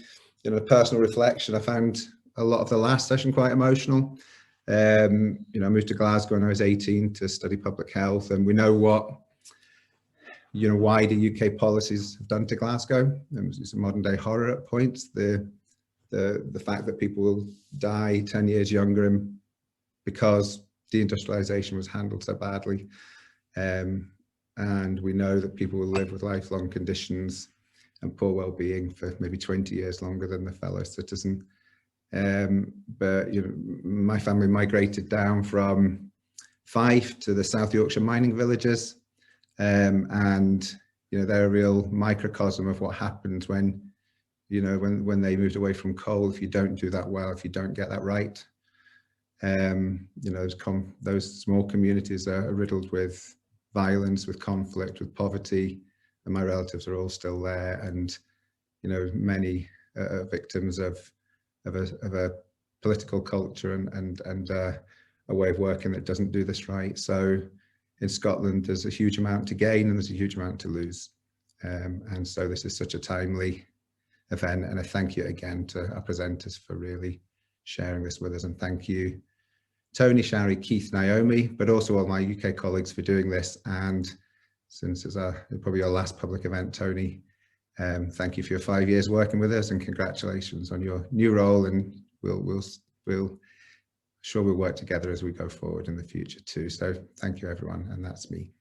J: a personal reflection, I found a lot of the last session quite emotional. I moved to Glasgow when I was 18 to study public health, and we know what wider UK policies have done to Glasgow. It's a modern day horror at points. The fact that people will die 10 years younger because deindustrialization was handled so badly. And we know that people will live with lifelong conditions and poor well-being for maybe 20 years longer than the fellow citizen. But my family migrated down from Fife to the South Yorkshire mining villages, and they're a real microcosm of what happens when they moved away from coal. If you don't do that well, if you don't get that right, those small communities are riddled with violence, with conflict, with poverty, and my relatives are all still there, and many victims of a political culture and a way of working that doesn't do this right. So in Scotland, there's a huge amount to gain and there's a huge amount to lose. And so this is such a timely event, and I thank you again to our presenters for really sharing this with us. And thank you, Tony, Shari, Keith, Naomi, but also all my UK colleagues for doing this. And since it's probably our last public event, Tony, thank you for your 5 years working with us, and congratulations on your new role. And we'll sure we'll work together as we go forward in the future too. So thank you, everyone. And that's me.